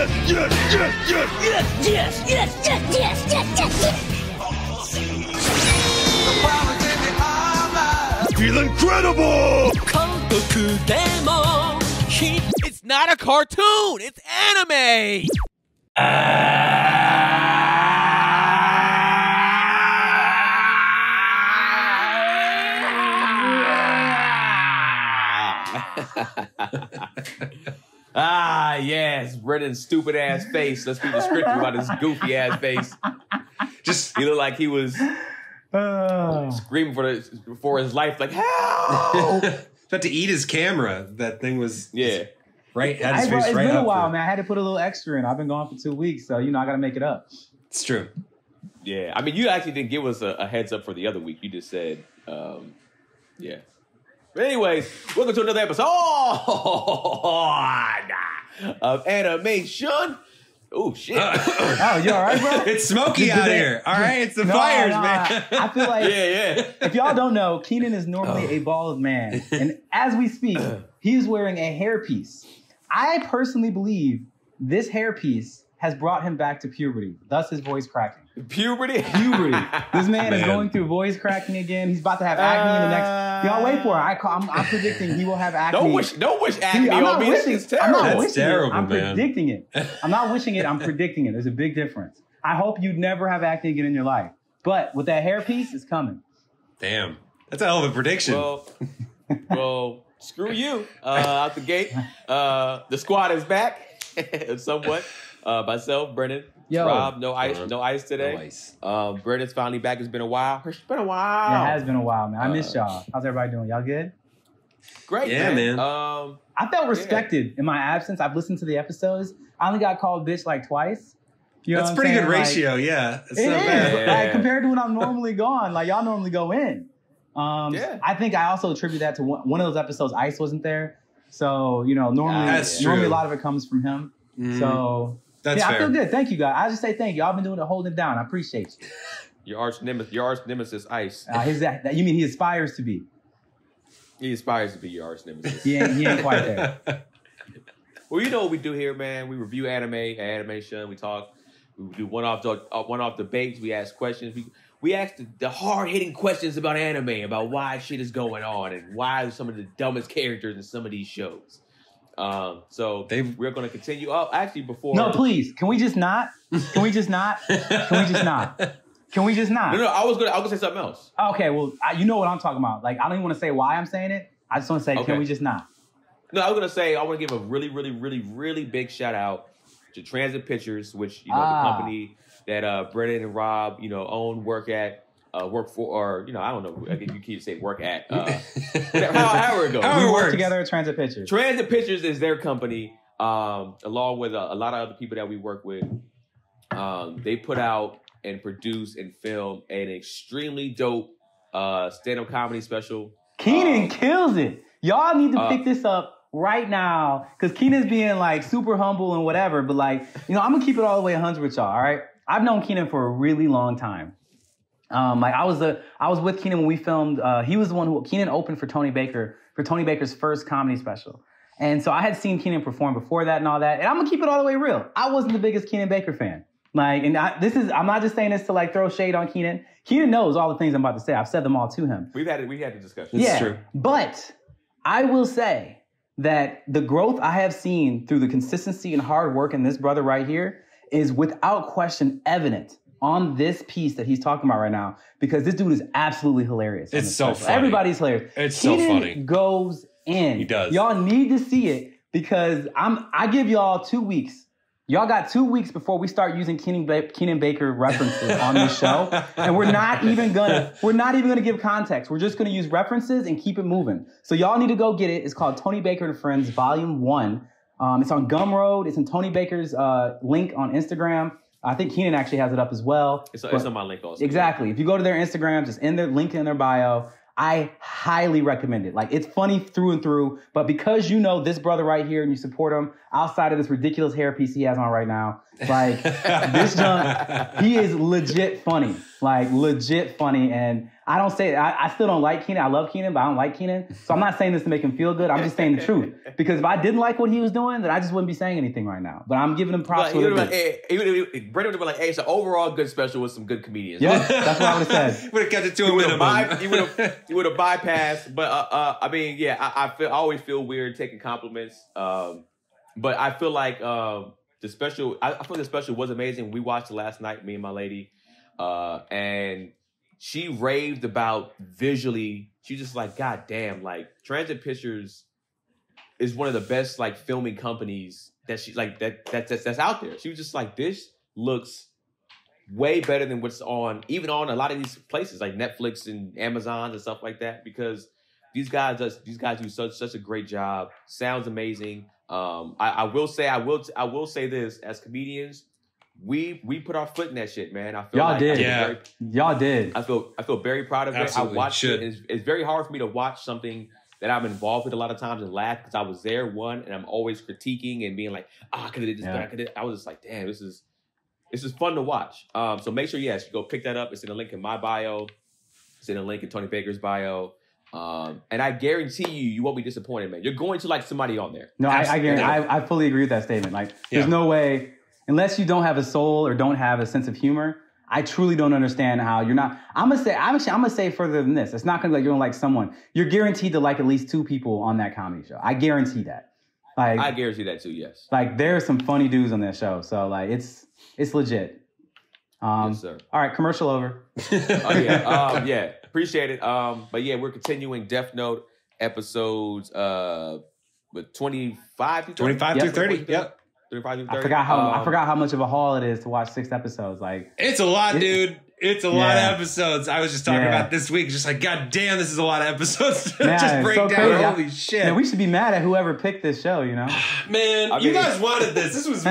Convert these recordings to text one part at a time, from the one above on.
yes, yes, yes, yes, Yes, yes, yes, yes, yes, yes, yes. feel incredible! It's not a cartoon, it's anime! Ah, yes, Brennan's stupid ass face. Let's be descriptive about his goofy ass face. Just, he looked like he was screaming for his life, like, help! Had to eat his camera. That thing was right at his face. It's been a while, man. I had to put a little extra in. I've been gone for 2 weeks, so I got to make it up. It's true. Yeah, I mean, you actually didn't give us a heads up for the other week. You just said, yeah. But anyways, welcome to another episode of Animeshun. Oh, shit. Oh, you all right, bro? It's smoky out here. All right, it's the fires, man. I feel like if y'all don't know, Keenan is normally a bald man. And as we speak, he's wearing a hairpiece. I personally believe this hairpiece has brought him back to puberty, thus his voice cracking. Puberty? This man is going through voice cracking again. He's about to have acne in the next... Y'all wait for it. I'm predicting he will have acne. Don't wish acne on me. It's terrible. I'm not That's wishing terrible, it. I'm man. predicting it. I'm not wishing it. I'm predicting it. There's a big difference. I hope you never have acne again in your life. But with that hairpiece, it's coming. Damn. That's a hell of a prediction. Well, screw you. Out the gate. The squad is back. Somewhat. Myself, Brennan. Yo. Rob, no ice today. No ice. Brennan's finally back. It's been a while. It's been a while. Yeah, it has been a while, man. I miss y'all. How's everybody doing? Y'all good? Great, man. I felt respected in my absence. I've listened to the episodes. I only got called bitch like twice. You know That's what pretty I'm good saying? ratio, yeah. It's It not is. bad. Like, compared to when I'm normally gone. Like, y'all normally go in. I think I also attribute that to one of those episodes. Ice wasn't there. So, normally a lot of it comes from him. So... That's fair. I feel good. Thank you, guys. I just say thank you. Y'all been doing it, holding it down. I appreciate you. Your arch nemesis, Ice. You mean he aspires to be? He aspires to be your arch nemesis. He ain't quite there. Well, you know what we do here, man. We review anime, Animeshun. We talk. We do one-off debates. We ask questions. We ask the hard-hitting questions about anime, about why shit is going on, and why some of the dumbest characters in some of these shows. So we're going to continue. Oh, actually, before... No, please. Can we just not? Can we just not? No, I was going to say something else. Okay, well, you know what I'm talking about. Like, I don't even want to say why I'm saying it. I just want to say, Can we just not? No, I was going to say, I want to give a really, really, really, really big shout out to Transit Pictures, which, the company that Brennan and Rob, own, work for, or, I don't know, I think you keep saying work at, however it goes. We work together at Transit Pictures. Transit Pictures is their company, along with a lot of other people that we work with. They put out and produce and film an extremely dope stand-up comedy special. Keenan kills it. Y'all need to pick this up right now, because Keenan's being, like, super humble and whatever, but, like, I'm going to keep it all the way 100 with y'all, all right? I've known Keenan for a really long time. I was with Keenan when we filmed. He was the one who Keenan opened for Tony Baker's first comedy special, and so I had seen Keenan perform before that and all that. And I'm gonna keep it all the way real. I wasn't the biggest Keenan Baker fan. Like, and I'm not just saying this to like throw shade on Keenan. Keenan knows all the things I'm about to say. I've said them all to him. We had the discussion. It's true. But I will say that the growth I have seen through the consistency and hard work in this brother right here is without question evident on this piece that he's talking about right now, because this dude is absolutely hilarious. It's so funny. Everybody's hilarious. It's so funny. Goes in. He does. Y'all need to see it, because I give y'all 2 weeks. Y'all got 2 weeks before we start using Keenan Baker references on this show, and we're not even gonna give context. We're just gonna use references and keep it moving. So y'all need to go get it. It's called Tony Baker and Friends Volume 1. It's on Gumroad. It's in Tony Baker's link on Instagram. I think Keenan actually has it up as well. It's on my link also. Exactly. If you go to their Instagrams, it's in their link in their bio. I highly recommend it. Like, it's funny through and through, but because you know this brother right here and you support him outside of this ridiculous hairpiece he has on right now, like, this junk, he is legit funny. Like, legit funny. And I don't say I still don't like Keenan. I love Keenan, but I don't like Keenan. So I'm not saying this to make him feel good. I'm just saying the truth. Because if I didn't like what he was doing, then I just wouldn't be saying anything right now. But I'm giving him props for it. Brendan would have been like, hey, it's an overall good special with some good comedians. Yeah, that's what I would have said. Would have kept it to a minimum. He would have bypassed. But I mean, yeah, I always feel weird taking compliments. But I feel like the special. I feel the special was amazing. We watched it last night, me and my lady, and she raved about visually. She's just like, God damn, like Transit Pictures is one of the best like filming companies that she like that's out there. She was just like, this looks way better than what's on even on a lot of these places like Netflix and Amazon and stuff like that, because these guys do such a great job. Sounds amazing. I will say this, as comedians, we put our foot in that shit, man. I feel y'all like did. Yeah. Y'all did. I feel very proud of Absolutely. it. I watched it. It's very hard for me to watch something that I'm involved with a lot of times and laugh because I was there, and I'm always critiquing and being like, I could have did this better. I was just like, damn, this is fun to watch. So make sure, yes, you go pick that up. It's in the link in my bio. It's in the link in Tony Baker's bio. And I guarantee you won't be disappointed, man. You're going to like somebody on there. No, I guarantee. I fully agree with that statement. Like, there's no way, unless you don't have a soul or don't have a sense of humor. I truly don't understand how you're not. I'm gonna say further than this. It's not gonna be like you're gonna like someone. You're guaranteed to like at least 2 people on that comedy show. I guarantee that. Like, I guarantee that too. Yes. Like, there are some funny dudes on that show, so like it's legit. Yes, sir. All right, commercial over. Yeah. Appreciate it. But yeah, we're continuing Death Note episodes with 25 through 30. 25 through 30. Yep. 35 through 30. I forgot how much of a haul it is to watch 6 episodes. Like, it's a lot, dude. It's a lot of episodes. I was just talking about this week. Just like, God damn, this is a lot of episodes to just break down. Crazy. Holy shit. Man, we should be mad at whoever picked this show, you know? Man, you guys wanted this. This was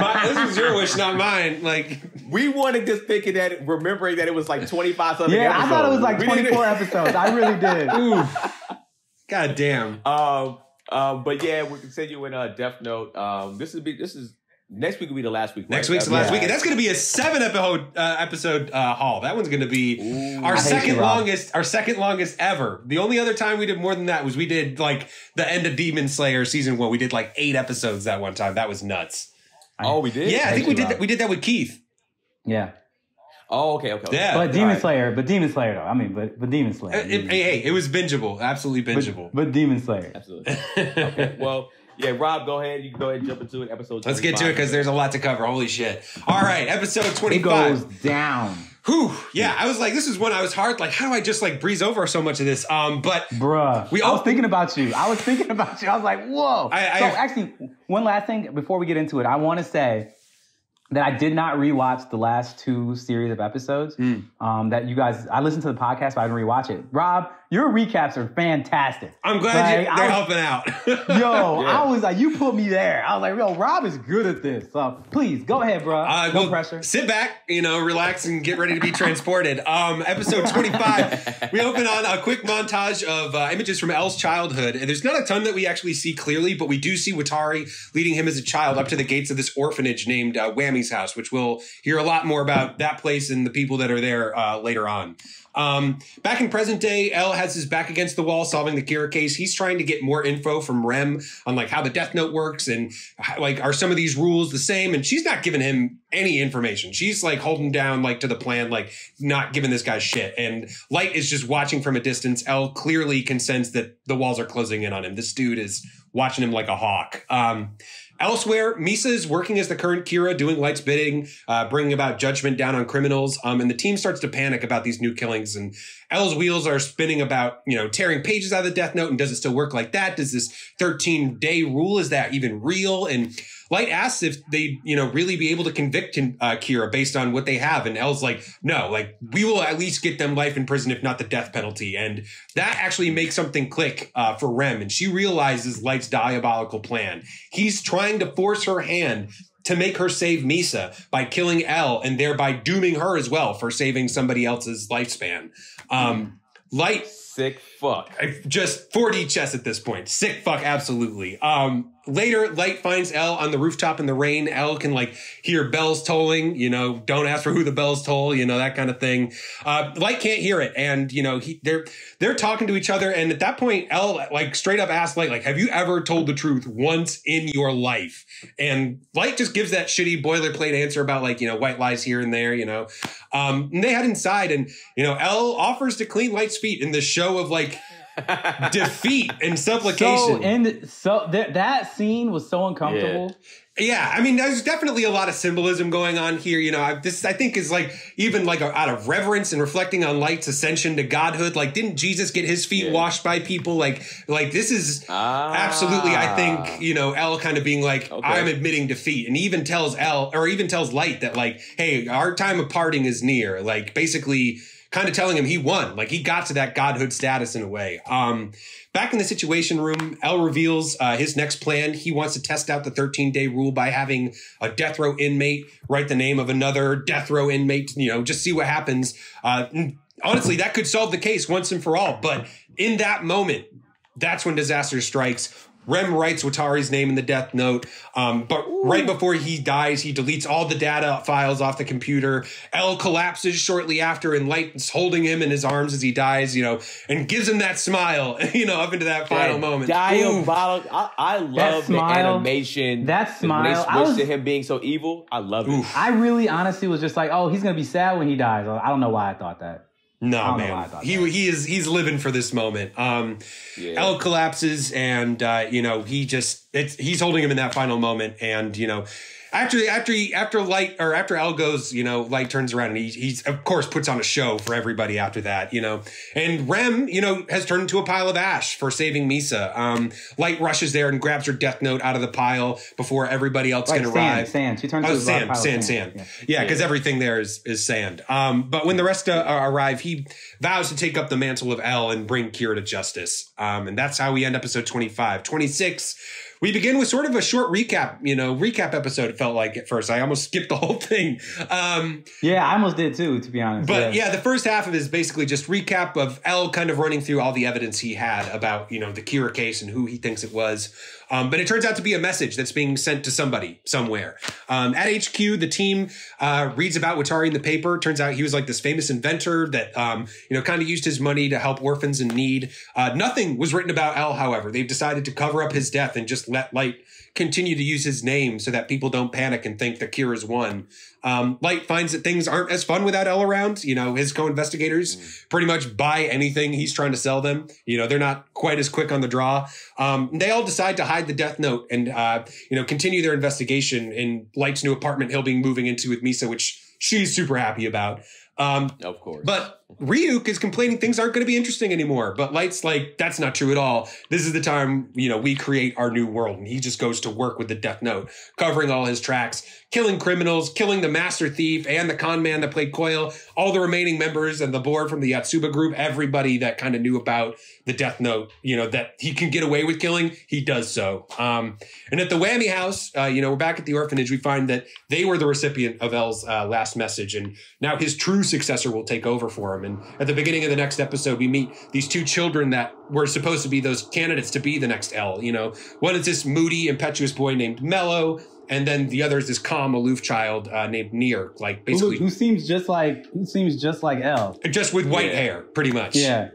your wish, not mine. Like, we wanted this thinking that, remembering that it was like 25 something episodes. I thought it was like 24 episodes. I really did. God damn. But yeah, we're continuing Death Note. This is next week will be the last week. Next week's the last week, and that's going to be a 7 episode haul. That one's going to be our second longest ever. The only other time we did more than that was we did like the end of Demon Slayer season 1. We did like 8 episodes that one time. That was nuts. We did. Yeah, I think we did that. We did that with Keith. Yeah. Oh, okay. Yeah, but Demon Slayer though. I mean, but Demon Slayer. Hey, it was bingeable, absolutely bingeable. But Demon Slayer, absolutely. Okay, well. Yeah, Rob, go ahead. You can go ahead and jump into it. Episode 25. Let's get to it because there's a lot to cover. Holy shit. All right, episode 25. It goes down. Whew. Yeah, I was like, this is one I was hard. Like, how do I just like breeze over so much of this? But bruh, I was thinking about you. I was like, whoa. Actually, one last thing before we get into it, I want to say that I did not rewatch the last 2 series of episodes. That you guys, I listened to the podcast, but I didn't rewatch it. Rob, your recaps are fantastic. I'm glad they're helping out. I was like, you put me there. I was like, yo, Rob is good at this. So please, go ahead, bro. No pressure. Sit back, relax and get ready to be transported. Episode 25, we open on a quick montage of images from Elle's childhood. And there's not a ton that we actually see clearly, but we do see Watari leading him as a child up to the gates of this orphanage named Whammy's house, which we'll hear a lot more about that place and the people that are there later on. Back in present day, Elle has his back against the wall solving the Kira case. He's trying to get more info from Rem on like how the Death Note works and like are some of these rules the same, and she's not giving him any information. She's like holding down like to the plan, like not giving this guy shit. And Light is just watching from a distance. Elle clearly can sense that the walls are closing in on him. This dude is watching him like a hawk. Elsewhere, Misa is working as the current Kira, doing Light's bidding, bringing about judgment down on criminals. And the team starts to panic about these new killings. And Elle's wheels are spinning about, tearing pages out of the Death Note. And does it still work like that? Does this 13-day rule, is that even real? And Light asks if they, really be able to convict Kira based on what they have. And Elle's like, no, like we will at least get them life in prison, if not the death penalty. And that actually makes something click for Rem. And she realizes Light's diabolical plan. He's trying to force her hand to make her save Misa by killing Elle and thereby dooming her as well for saving somebody else's lifespan. Light Sick fuck. Just 4D chess at this point. Sick fuck, absolutely. Later, Light finds Elle on the rooftop in the rain. Elle can like hear bells tolling, you know, don't ask for who the bells toll, you know, that kind of thing. Light can't hear it. And, you know, they're talking to each other. And at that point, Elle like straight up asks Light, like, have you ever told the truth once in your life? And Light just gives that shitty boilerplate answer about like, you know, white lies here and there, you know. And they head inside and, you know, Elle offers to clean Light's feet in this show of like, defeat and supplication. That scene was so uncomfortable. Yeah, I mean, there's definitely a lot of symbolism going on here. You know, this I think is like even like out of reverence and reflecting on Light's ascension to godhood. Like, didn't Jesus get his feet washed by people? Like this is absolutely, I think, you know, Elle kind of being like, I'm admitting defeat, and he even tells Elle or even tells Light that like, hey, our time of parting is near. Like, basically, kind of telling him he won. Like, he got to that godhood status in a way. Back in the Situation Room, Elle reveals his next plan. He wants to test out the 13-day rule by having a death row inmate write the name of another death row inmate, you know, just see what happens. Honestly, that could solve the case once and for all. But in that moment, that's when disaster strikes. Rem writes Watari's name in the death note, but right before he dies, he deletes all the data files off the computer. Elle collapses shortly after, and Light's holding him in his arms as he dies, you know, and gives him that smile, you know, up into that final moment. Diabolical. I love the animation. That smile. When they switched to him being so evil, I love it. I really honestly was just like, oh, he's going to be sad when he dies. I don't know why I thought that. No, man, he's living for this moment. Elle collapses, and you know, he's holding him in that final moment, and you know, after Elle goes, you know, Light turns around and he's of course puts on a show for everybody after that, you know, and Rem, you know, has turned into a pile of ash for saving Misa. Light rushes there and grabs her death note out of the pile before everybody else can arrive. Sand. She turns into a pile of sand. Yeah, because everything there is sand. But when the rest arrive, he vows to take up the mantle of Elle and bring Kira to justice. And that's how we end episode 25. 26. We begin with sort of a short recap episode, it felt like at first. I almost skipped the whole thing. Yeah, I almost did too, to be honest. But yeah, the first half of it is basically just recap of Elle kind of running through all the evidence he had about, you know, the Kira case and who he thinks it was. But it turns out to be a message that's being sent to somebody somewhere. At HQ, the team reads about Watari in the paper. Turns out he was like this famous inventor that, you know, kind of used his money to help orphans in need. Nothing was written about Elle, however. They've decided to cover up his death and just let Light continue to use his name so that people don't panic and think that Kira's won. Light finds that things aren't as fun without Elle around. You know, his co-investigators pretty much buy anything he's trying to sell them. You know, they're not quite as quick on the draw. They all decide to hide the death note and, you know, continue their investigation in Light's new apartment he'll be moving into with Misa, which she's super happy about. Of course. But Ryuk is complaining things aren't going to be interesting anymore. But Light's like, that's not true at all. This is the time, you know, we create our new world. And he just goes to work with the Death Note, covering all his tracks, killing criminals, killing the master thief and the con man that played Coil, all the remaining members and the board from the Yatsuba group, everybody that kind of knew about the Death Note, you know, that he can get away with killing, he does so. And at the Whammy house, you know, we're back at the orphanage. We find that they were the recipient of Elle's last message. And now his true successor will take over for him. And at the beginning of the next episode, we meet these two children that were supposed to be those candidates to be the next Elle. You know, one is this moody, impetuous boy named Mello, and then the other is this calm, aloof child named Nier. Like basically, who seems just like Elle, just with white hair, pretty much. Yeah.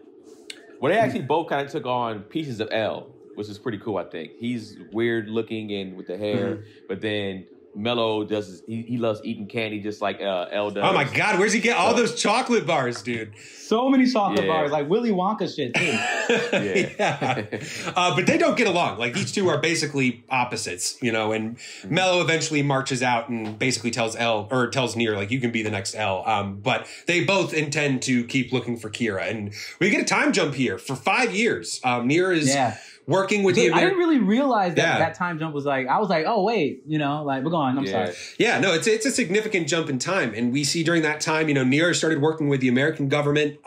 Well, they actually both kind of took on pieces of Elle, which is pretty cool. I think he's weird looking and with the hair, but then Mello does he loves eating candy just like Elle does. Oh my God, where's he get all those chocolate bars, dude? So many chocolate bars, like Willy Wonka shit too. But they don't get along. Like these two are basically opposites, you know. And Mello eventually marches out and basically tells Elle or tells Nier like you can be the next Elle. But they both intend to keep looking for Kira, and we get a time jump here for 5 years. Nier is working with Dude, the I didn't really realize that Yeah. that time jump was like, I was like, oh, wait, like, we're going, I'm sorry. Yeah, no, it's a significant jump in time. And we see during that time, Nier started working with the American government,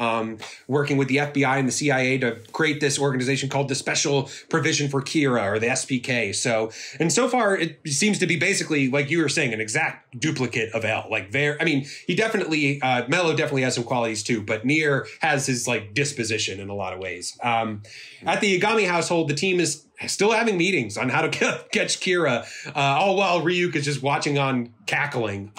working with the FBI and the CIA to create this organization called the Special Provision for Kira, or the SPK. So far, it seems to be basically, like you were saying, an exact duplicate of Elle. He definitely, Mello definitely has some qualities too, but Nier has his like disposition in a lot of ways. At the Yagami household, the team is still having meetings on how to catch Kira, all while Ryuk is just watching on, cackling.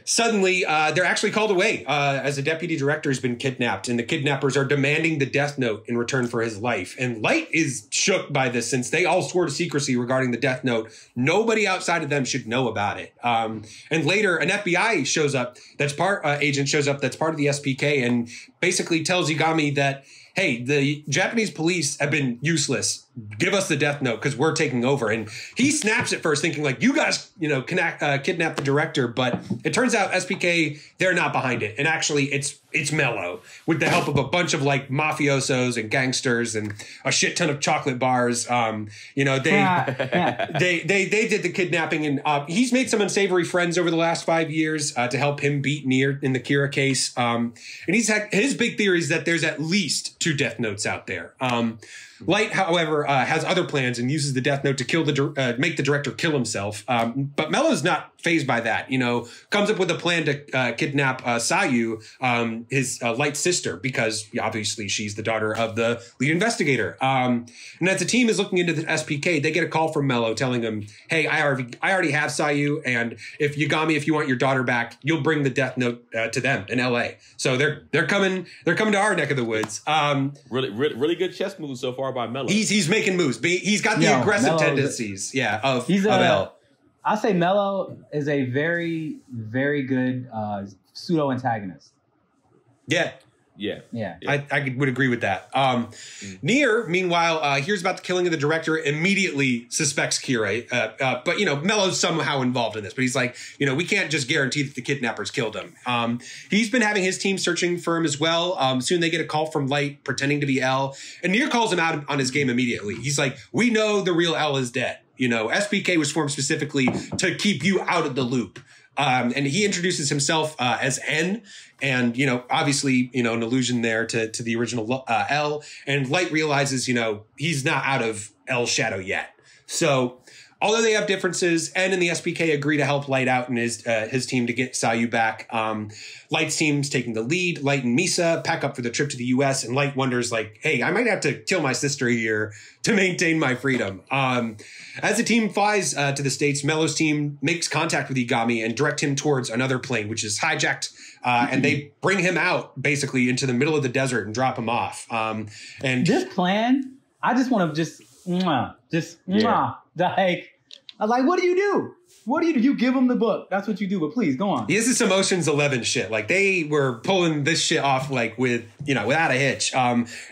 Suddenly, they're actually called away as a deputy director has been kidnapped, and the kidnappers are demanding the death note in return for his life. And Light is shook by this since they all swore to secrecy regarding the death note. Nobody outside of them should know about it. And later, an FBI agent shows up that's part of the SPK and basically tells Yagami that, hey, the Japanese police have been useless. Give us the death note because we're taking over. And he snaps at first thinking like, you guys, kidnap the director. But it turns out SPK, they're not behind it. And actually it's Mello with the help of a bunch of like mafiosos and gangsters and a shit ton of chocolate bars. They did the kidnapping, and he's made some unsavory friends over the last 5 years to help him beat Nier in the Kira case. And his big theory is that there's at least 2 death notes out there. Light, however, has other plans and uses the death note to kill make the director kill himself. But Mello's not fazed by that. Comes up with a plan to kidnap Sayu, his Light's sister, because obviously she's the daughter of the lead investigator. And as the team is looking into the SPK, they get a call from Mello telling them, "Hey, I already have Sayu, and if you want your daughter back, you'll bring the death note to them in LA." So they're coming to our neck of the woods. Really good chess moves so far by Mello. He's making moves. He's got the aggressive tendencies. Of Elle. I'll say Mello is a very, very good pseudo antagonist. Yeah. I would agree with that. Nier, meanwhile, hears about the killing of the director, immediately suspects Kira. But Mello's somehow involved in this. But he's like, we can't just guarantee that the kidnappers killed him. He's been having his team searching for him as well. Soon they get a call from Light pretending to be Elle. And Nier calls him out on his game immediately. He's like, we know the real Elle is dead. SPK was formed specifically to keep you out of the loop. And he introduces himself as N, and obviously an allusion there to the original Elle. And Light realizes he's not out of Elle's shadow yet. So although they have differences, N and the SPK agree to help Light out and his team to get Sayu back. Light's team's taking the lead. Light and Misa pack up for the trip to the U.S. and Light wonders like, hey, I might have to kill my sister here to maintain my freedom. As the team flies to the States, Mello's team makes contact with Yagami and direct him towards another plane, which is hijacked. And they bring him out basically into the middle of the desert and drop him off. And this plan, I just want to like, what do you do? What do you do? You give them the book. That's what you do. But please, go on. This is some Ocean's 11 shit. Like, they were pulling this shit off, like, without a hitch.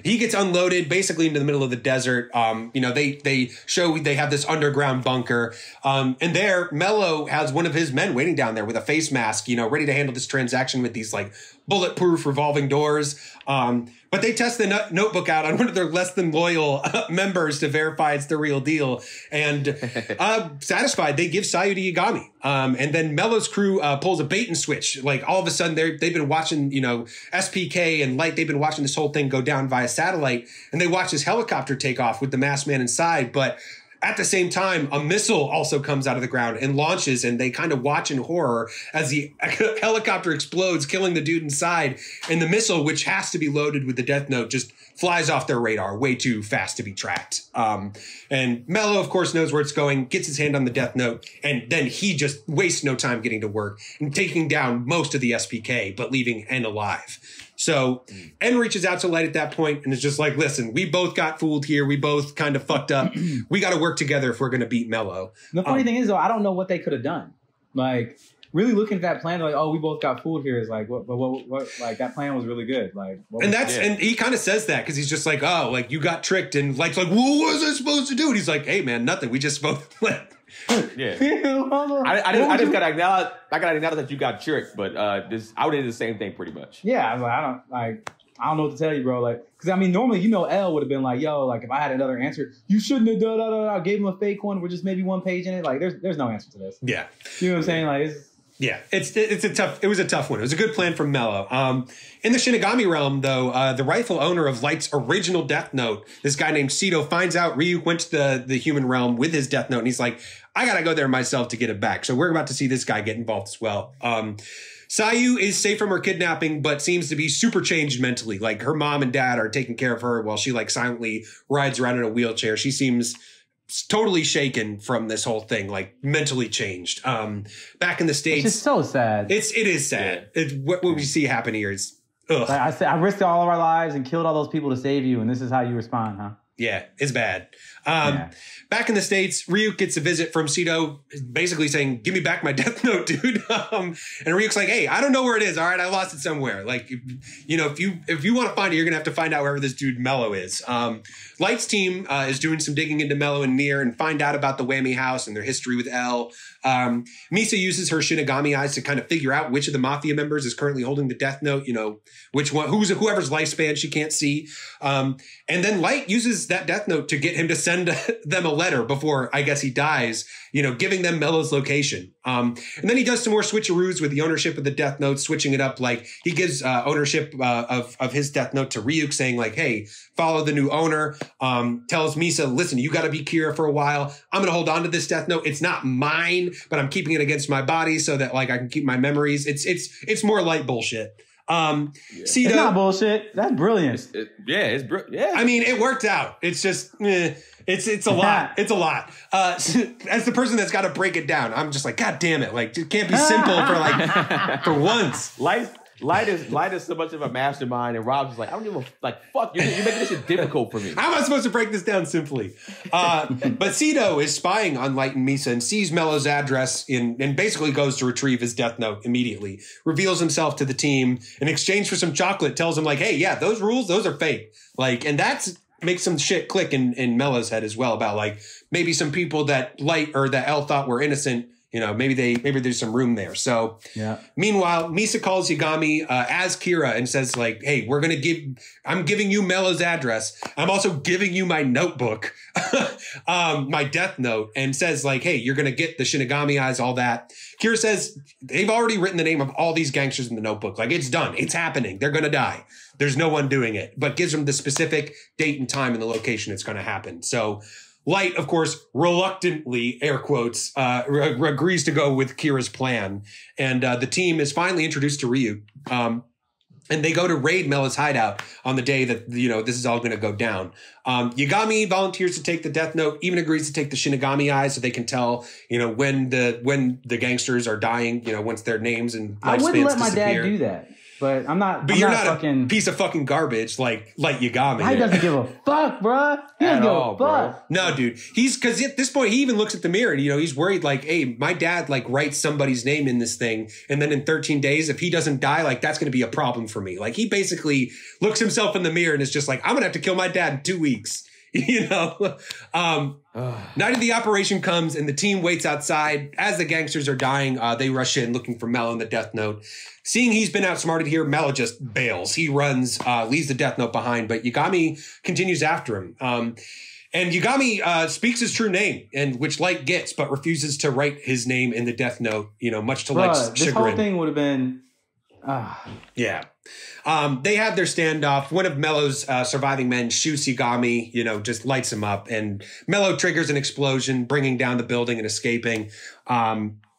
He gets unloaded basically into the middle of the desert. They show they have this underground bunker. And there, Mello has one of his men waiting down there with a face mask, ready to handle this transaction with these, like, bulletproof revolving doors. But they test the notebook out on one of their less than loyal members to verify it's the real deal. And satisfied, they give Sayu to Yagami. And then Mello's crew pulls a bait and switch. Like, all of a sudden, they've been watching, SPK and Light, they've been watching this whole thing go down via satellite. And they watch this helicopter take off with the masked man inside. But at the same time, a missile also comes out of the ground and launches, and they kind of watch in horror as the helicopter explodes, killing the dude inside. And the missile, which has to be loaded with the death note, just flies off their radar way too fast to be tracked. And Mello, of course, knows where it's going, gets his hand on the death note, and then he just wastes no time getting to work and taking down most of the SPK, but leaving N alive. So N reaches out to Light at that point and is just like, listen, we both got fooled here. We both kind of fucked up. We got to work together if we're going to beat Mello. The funny thing is, though, I don't know what they could have done. Like, really looking at that plan, like, oh, we both got fooled here is like, what like, that plan was really good. Like, and he kind of says that because he's just like, oh, like, you got tricked. And Light's like, well, what was I supposed to do? And he's like, hey, man, nothing. We just both Yeah, I just gotta acknowledge that you got tricked, but I would do the same thing pretty much. Yeah, I don't like. I don't know what to tell you, bro. Like, because I mean, normally, you know, Elle would have been like, yo, like, if I had another answer, you shouldn't have I gave him a fake one with just maybe one page in it. Like, there's no answer to this. Yeah. You know what I'm saying? Like, it was a tough one. It was a good plan from Mello. In the Shinigami realm, though, the rightful owner of Light's original Death Note, this guy named Sito, finds out Ryuk went to the human realm with his Death Note, and he's like, I gotta go there myself to get it back. So we're about to see this guy get involved as well. Sayu is safe from her kidnapping, but seems to be super changed mentally. Like, her mom and dad are taking care of her while she, like, silently rides around in a wheelchair. She seems totally shaken from this whole thing, like, mentally changed. Back in the States. It's just so sad. It is sad. Yeah. What we see happen here is, ugh. Like I said, I risked all of our lives and killed all those people to save you, and this is how you respond, huh? Yeah, it's bad. Back in the States, Ryuk gets a visit from Sito, basically saying, give me back my Death Note, dude. And Ryuk's like, hey, I don't know where it is. All right, I lost it somewhere. Like, you know, if you want to find it, you're going to have to find out wherever this dude Mello is. Light's team is doing some digging into Mello and Nier and find out about the Whammy House and their history with Elle. Misa uses her Shinigami eyes to kind of figure out which of the Mafia members is currently holding the Death Note, you know, which one, whoever's lifespan she can't see. And then Light uses that Death Note to get him to send them a letter before, I guess, he dies, you know, giving them Mello's location. And then he does some more switcheroos with the ownership of the Death Note, switching it up. Like, he gives ownership of his Death Note to Ryuk, saying like, hey, follow the new owner. Tells Misa, listen, you got to be Kira for a while. I'm going to hold on to this Death Note. It's not mine, but I'm keeping it against my body so that, like, I can keep my memories. It's more Light bullshit. It's not bullshit. That's brilliant. Yeah. I mean, it worked out. It's just, it's a lot. It's a lot. As the person that's got to break it down, I'm just like, God damn it! Like, it can't be simple for once. Light is so much of a mastermind, and Rob's just like, I don't give a fuck. You're making this shit difficult for me. How am I supposed to break this down simply? But Sito is spying on Light and Misa and sees Mello's address and basically goes to retrieve his Death Note immediately. Reveals himself to the team in exchange for some chocolate. Tells him like, hey, yeah, those rules, those are fake. Like, and that's makes some shit click in Mello's head as well about like maybe some people that Light or that Elle thought were innocent. You know, maybe there's some room there. So, yeah. Meanwhile, Misa calls Yagami as Kira and says, like, hey, I'm giving you Mello's address. I'm also giving you my notebook, my Death Note, and says, like, hey, you're going to get the Shinigami eyes, all that. Kira says they've already written the name of all these gangsters in the notebook. Like, it's done. It's happening. They're going to die. There's no one doing it, but gives them the specific date and time and the location it's going to happen. So, Light, of course, reluctantly, air quotes, agrees to go with Kira's plan. And the team is finally introduced to Ryuk. And they go to raid Mello's hideout on the day that, you know, this is all going to go down. Yagami volunteers to take the Death Note, even agrees to take the Shinigami eyes so they can tell, you know, when the gangsters are dying, you know, once their names and lifespans disappear. I wouldn't let my dad do that. But I'm not. But you're not a piece of fucking garbage like Yagami. He doesn't give a fuck, bro. He doesn't give a fuck. Bro. No, dude. Because at this point he even looks at the mirror and, you know, he's worried like, hey, my dad like writes somebody's name in this thing, and then in 13 days, if he doesn't die, like that's going to be a problem for me. Like he basically looks himself in the mirror and is just like, I'm gonna have to kill my dad in 2 weeks. You know. Night of the operation comes and the team waits outside as the gangsters are dying. They rush in looking for Mello and the Death Note. Seeing he's been outsmarted here, Mello just bails. He runs, leaves the Death Note behind, but Yagami continues after him. And Yagami speaks his true name, and which Light gets, but refuses to write his name in the Death Note. You know, much to Light's chagrin. This whole thing would have been. Yeah. They have their standoff. One of Mello's surviving men shoots Yagami, you know, just lights him up, and Mello triggers an explosion, bringing down the building and escaping.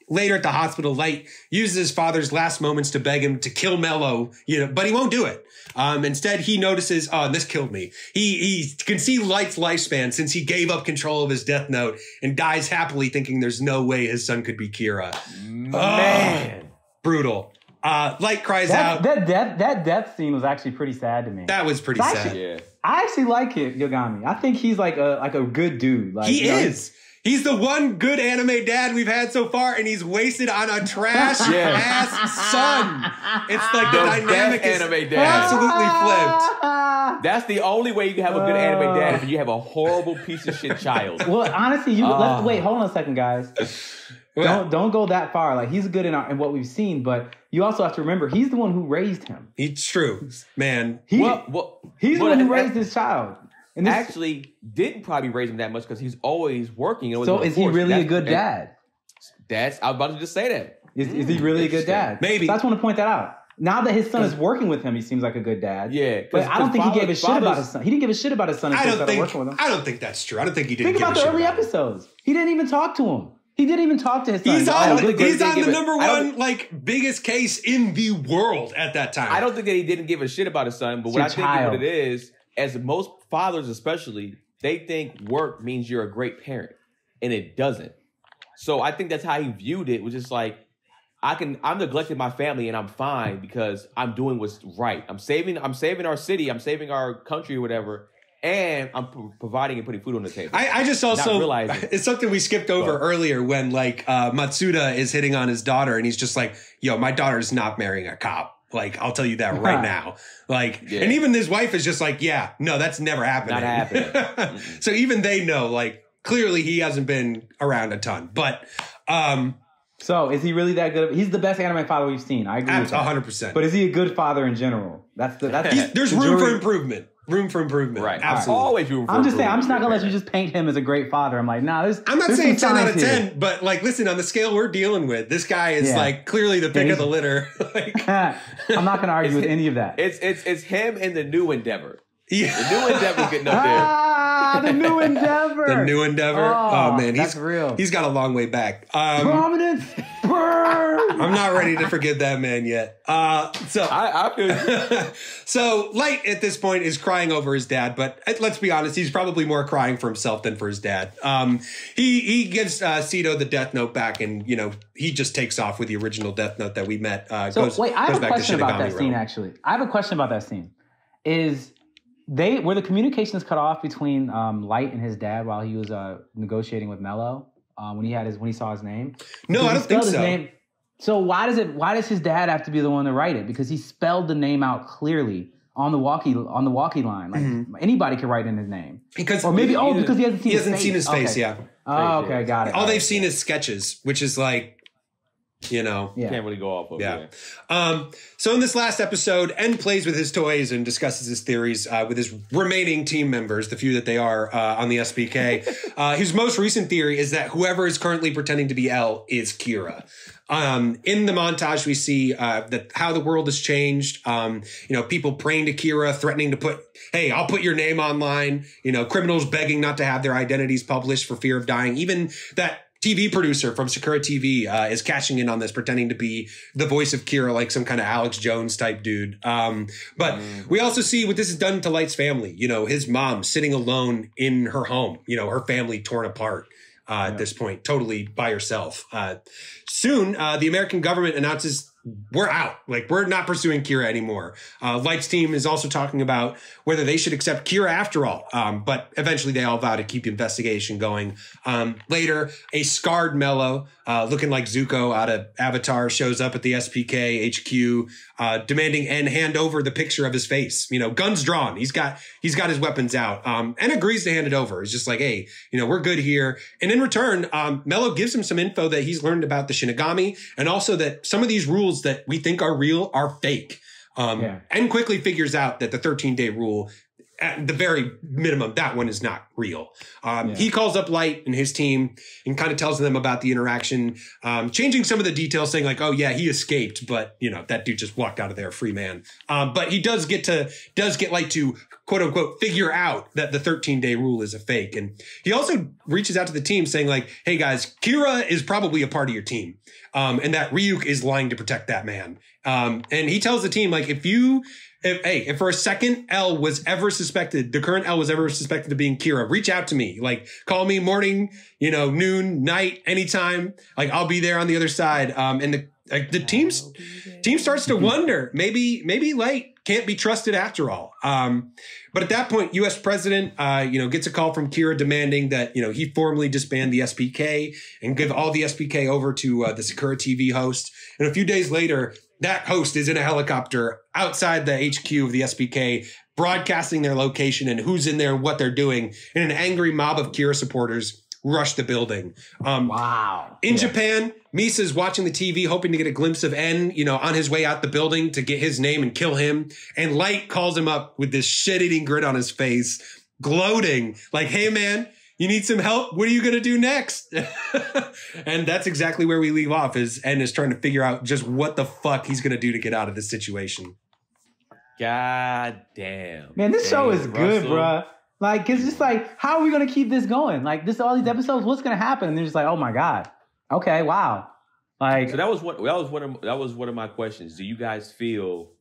Later at the hospital, Light uses his father's last moments to beg him to kill Mello, you know, but he won't do it. Instead, he notices, and this killed me. He can see Light's lifespan since he gave up control of his Death Note and dies happily thinking there's no way his son could be Kira. Man. Brutal. Light cries out. That death scene was actually pretty sad to me. That was pretty sad. Yeah. I actually like it, Yagami. I think he's like a good dude. Like, he is. He's the one good anime dad we've had so far, and he's wasted on a trash ass son. It's like the dynamic is anime dad. Absolutely flipped. That's the only way you can have a good anime dad, if you have a horrible piece of shit child. Well, honestly, let's wait. Hold on a second, guys. Don't go that far. Like, he's good in what we've seen, but you also have to remember he's the one who raised him. It's true, man. He's the one who raised his child. And actually didn't probably raise him that much because he's always working. So is he really a good dad? I was about to just say that. Is he really a good dad? Maybe. So I just want to point that out. Now that his son is working with him, he seems like a good dad. Yeah. But I don't think he gave a shit about his son. He didn't give a shit about his son until he started working with him. I don't think that's true. I don't think he didn't Think give about a the shit early about episodes. He didn't even talk to him. He didn't even talk to his son. He's on the number I one biggest case in the world at that time. I don't think that he didn't give a shit about his son, but what I think what it is, as most fathers especially, they think work means you're a great parent, and it doesn't. So I think that's how he viewed it, was just like, I'm neglecting my family and I'm fine because I'm doing what's right. I'm saving our city, I'm saving our country or whatever, and I'm providing and putting food on the table. I just also, it's something we skipped over earlier when like Matsuda is hitting on his daughter and he's just like, yo, my daughter's not marrying a cop. Like, I'll tell you that right now. Like, and even his wife is just like, yeah, no, that's never happening. Not happening. So even they know, like, clearly he hasn't been around a ton. But, so is he really that good? He's the best anime father we've seen. I agree with that. 100%. But is he a good father in general? There's room for improvement. Room for improvement. Right. Absolutely. Always room for I'm just saying, improvement. I'm just not going to let you just paint him as a great father. I'm like, nah, I'm not saying 10 out of 10, here. but like, listen, on the scale we're dealing with, this guy is like clearly the pick of the litter. Like, I'm not going to argue with any of that. It's him and the new endeavor. Yeah. The new endeavor's getting up there. The new endeavor. The new endeavor. Oh man, that's real. He's got a long way back. Prominence. Burn. I'm not ready to forgive that man yet. So I feel so Light at this point is crying over his dad, but let's be honest, he's probably more crying for himself than for his dad. He gives Sito the Death Note back, and you know he just takes off with the original Death Note that we met. I have a question about that scene. Actually, I have a question about that scene. Were the communications cut off between Light and his dad while he was negotiating with Mello when he saw his name? No, I don't think so. So why does his dad have to be the one to write it? Because he spelled the name out clearly on the walkie line. Like anybody could write in his name. Because he hasn't seen his face. Okay. Yeah. Oh, okay, got it. All they've seen is sketches, which is like, you know, can't really go off of it. So in this last episode, En plays with his toys and discusses his theories with his remaining team members, the few that they are on the SBK. His most recent theory is that whoever is currently pretending to be Elle is Kira. In the montage, we see that how the world has changed. People praying to Kira, threatening to put, hey, I'll put your name online. Criminals begging not to have their identities published for fear of dying. Even that TV producer from Sakura TV is cashing in on this, pretending to be the voice of Kira, like some kind of Alex Jones type dude. But we also see what this has done to Light's family. His mom sitting alone in her home, her family torn apart. At this point, totally by herself. Soon, the American government announces we're out. Like, we're not pursuing Kira anymore. Light's team is also talking about whether they should accept Kira after all. But eventually they all vow to keep the investigation going. Later, a scarred Mello, looking like Zuko out of Avatar, shows up at the SPK HQ, demanding En hand over the picture of his face. Guns drawn. He's got his weapons out. And agrees to hand it over. He's just like, hey, we're good here. And in return, Mello gives him some info that he's learned about the Shinigami, and also that some of these rules that we think are real are fake. And quickly figures out that the 13-day rule, at the very minimum, that one is not real. He calls up Light and his team and kind of tells them about the interaction, changing some of the details, saying like, oh yeah, he escaped, but that dude just walked out of there, free man. But he does get Light to quote unquote figure out that the 13-day rule is a fake. And he also reaches out to the team saying like, hey guys, Kira is probably a part of your team. And that Ryuk is lying to protect that man. And he tells the team like, if for a second Elle was ever suspected, the current Elle was ever suspected of being Kira, reach out to me. Like, call me morning, noon, night, anytime. Like, I'll be there on the other side. And the team starts to wonder, maybe Light can't be trusted after all. But at that point, U.S. president, gets a call from Kira demanding that, he formally disband the SPK and give all the SPK over to the Sakura TV host. And a few days later, that host is in a helicopter outside the HQ of the SPK, broadcasting their location and who's in there and what they're doing. And an angry mob of Kira supporters rush the building. Wow. In Japan, Misa's watching the TV, hoping to get a glimpse of En, on his way out the building to get his name and kill him. And Light calls him up with this shit-eating grin on his face, gloating, like, hey, man, you need some help? What are you going to do next? And that's exactly where we leave off, is En is trying to figure out just what the fuck he's going to do to get out of this situation. God damn. Man, this show is good, bruh. Like, it's just like, how are we going to keep this going? Like, all these episodes, what's going to happen? And they're just like, oh my God. Okay, wow. Like, so that was one of my questions. Do you guys feel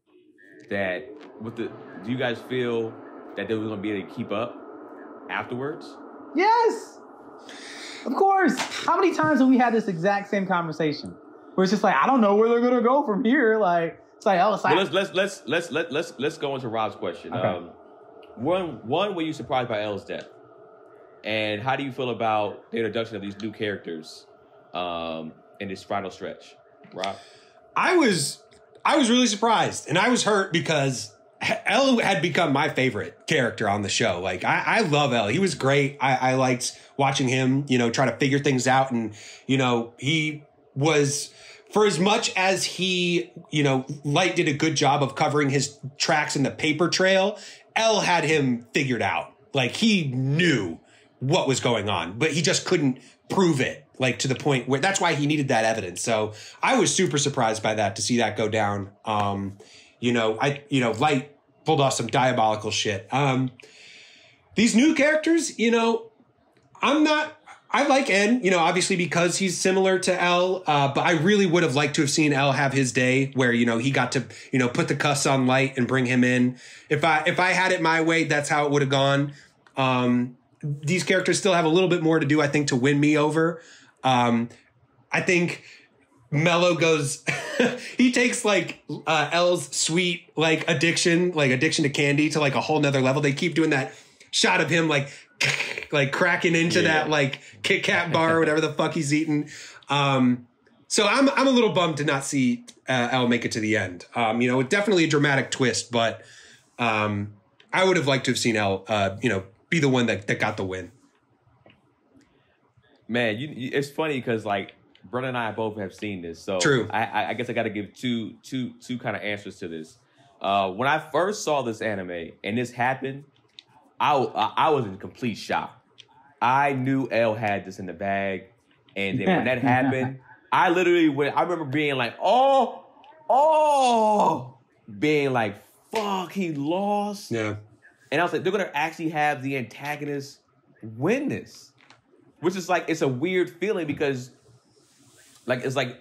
that do you guys feel that they were going to be able to keep up afterwards? Yes. Of course. How many times have we had this exact same conversation where it's just like, I don't know where they're going to go from here. Like, it's like, oh, it's like, well, let's go into Rob's question. Okay. One, were you surprised by Elle's death? And how do you feel about the introduction of these new characters in this final stretch? Rob? I was really surprised, and I was hurt because Elle had become my favorite character on the show. Like, I love Elle. He was great. I liked watching him, try to figure things out. And, he was, for as much as he, Light did a good job of covering his tracks in the paper trail, Elle had him figured out. Like, he knew what was going on, but he just couldn't prove it, like, to the point where that's why he needed that evidence. So I was super surprised by that, to see that go down. Light pulled off some diabolical shit. These new characters, I like En, obviously because he's similar to Elle, but I really would have liked to have seen Elle have his day where, he got to, put the cuss on Light and bring him in. If I had it my way, that's how it would have gone. These characters still have a little bit more to do, I think, to win me over. I think Mello goes, he takes like Elle's sweet, like addiction to candy to like a whole nother level. They keep doing that shot of him like cracking into that like Kit Kat bar or whatever the fuck he's eating. So I'm a little bummed to not see Elle make it to the end. Definitely a dramatic twist, but I would have liked to have seen Elle, be the one that got the win. Man, it's funny because like Brother and I both have seen this, so true. I guess I got to give two kind of answers to this. When I first saw this anime and this happened, I was in complete shock. I knew Elle had this in the bag, and then when that happened, I remember being like, being like, fuck, he lost. Yeah. And I was like, they're gonna actually have the antagonist win this, which is like, it's a weird feeling because, like, it's like,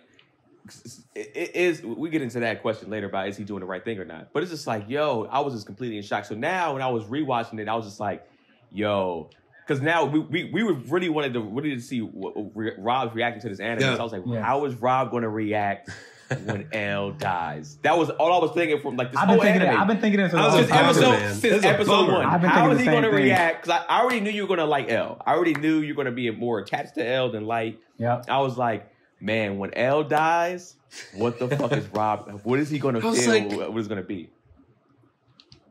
it is. We get into that question later about is he doing the right thing or not. But it's just like, yo, I was just completely in shock. So now when I was rewatching it, I was just like, yo, because now we really wanted to see Rob's reaction to this anime. Yeah. So I was like, how is Rob going to react when Elle dies? That was all I was thinking from like this whole anime. I've been thinking it for since episode one. How is he going to react? Because I already knew you were going to like Elle. I already knew you were going to be more attached to Elle than Light. Yeah. I was like, man, when Elle dies, what the fuck is Rob? What is he going to feel? Like, what is going to be?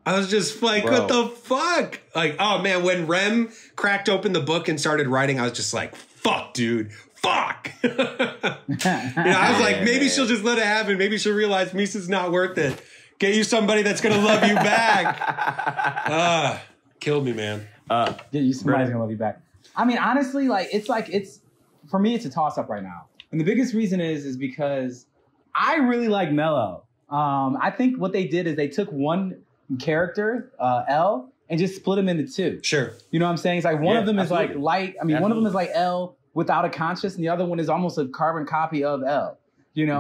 I was just like, what the fuck? Like, oh man, when Rem cracked open the book and started writing, I was just like, fuck, dude. Fuck. I was like, maybe she'll just let it happen. Maybe she'll realize Misa's not worth it. Get you somebody that's going to love you back. Killed me, man. Somebody's going to love you back. I mean, honestly, it's for me, it's a toss up right now. And the biggest reason is because I really like Mello. I think what they did is they took one character, Elle, and just split him into two. Sure. You know what I'm saying? It's like one of them absolutely. is like Light. I mean, one of them is like Elle without a conscience, and the other one is almost a carbon copy of Elle.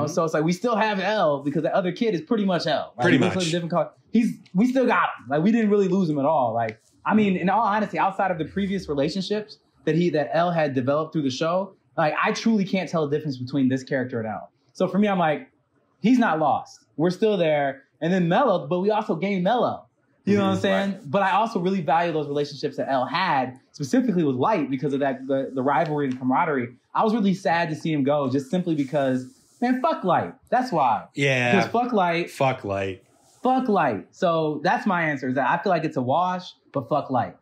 So it's like we still have Elle because the other kid is pretty much Elle. Right? Pretty much. Different color. We still got him. Like, we didn't really lose him at all. Like, I mean, in all honesty, outside of the previous relationships that Elle had developed through the show, like, I truly can't tell the difference between this character and Elle. So for me, I'm like, he's not lost. We're still there. And then Mello, but we also gained Mello. You know what I'm saying? Right. But I also really value those relationships that Elle had, specifically with Light, because of that the rivalry and camaraderie. I was really sad to see him go, just simply because, man, fuck Light. That's why. Yeah. Because fuck Light. Fuck Light. Fuck Light. So that's my answer, is that I feel like it's a wash, but fuck Light.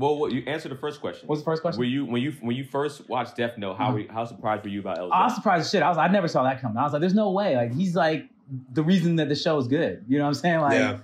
Well, you answered the first question. What's the first question? Were you when you first watched Death Note? How surprised were you about Elle's I was death? surprised as shit. I never saw that coming. I was like, there's no way. Like, he's like the reason that the show is good. You know what I'm saying? Like,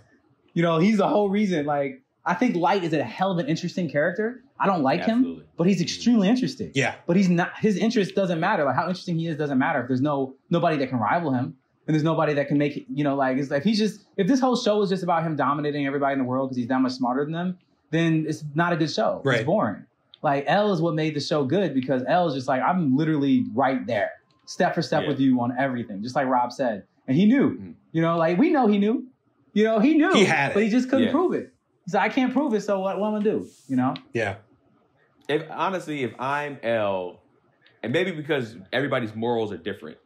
you know, he's the whole reason. Like, I think Light is a hell of an interesting character. I don't like him, but he's extremely interesting. Yeah. But he's not. His interest doesn't matter. Like, how interesting he is doesn't matter if there's nobody that can rival him. And there's nobody that can make it, you know, like, it's like if this whole show is just about him dominating everybody in the world because he's that much smarter than them, then it's not a good show. Right. It's boring. Like, Elle is what made the show good because Elle is just like, I'm literally right there, step for step with you on everything, just like Rob said. And he knew, you know, like, we know he knew. You know, he knew. He had it. But he just couldn't prove it. He said, I can't prove it, so what am I going to do, you know? Yeah. If I'm Elle, and maybe because everybody's morals are different,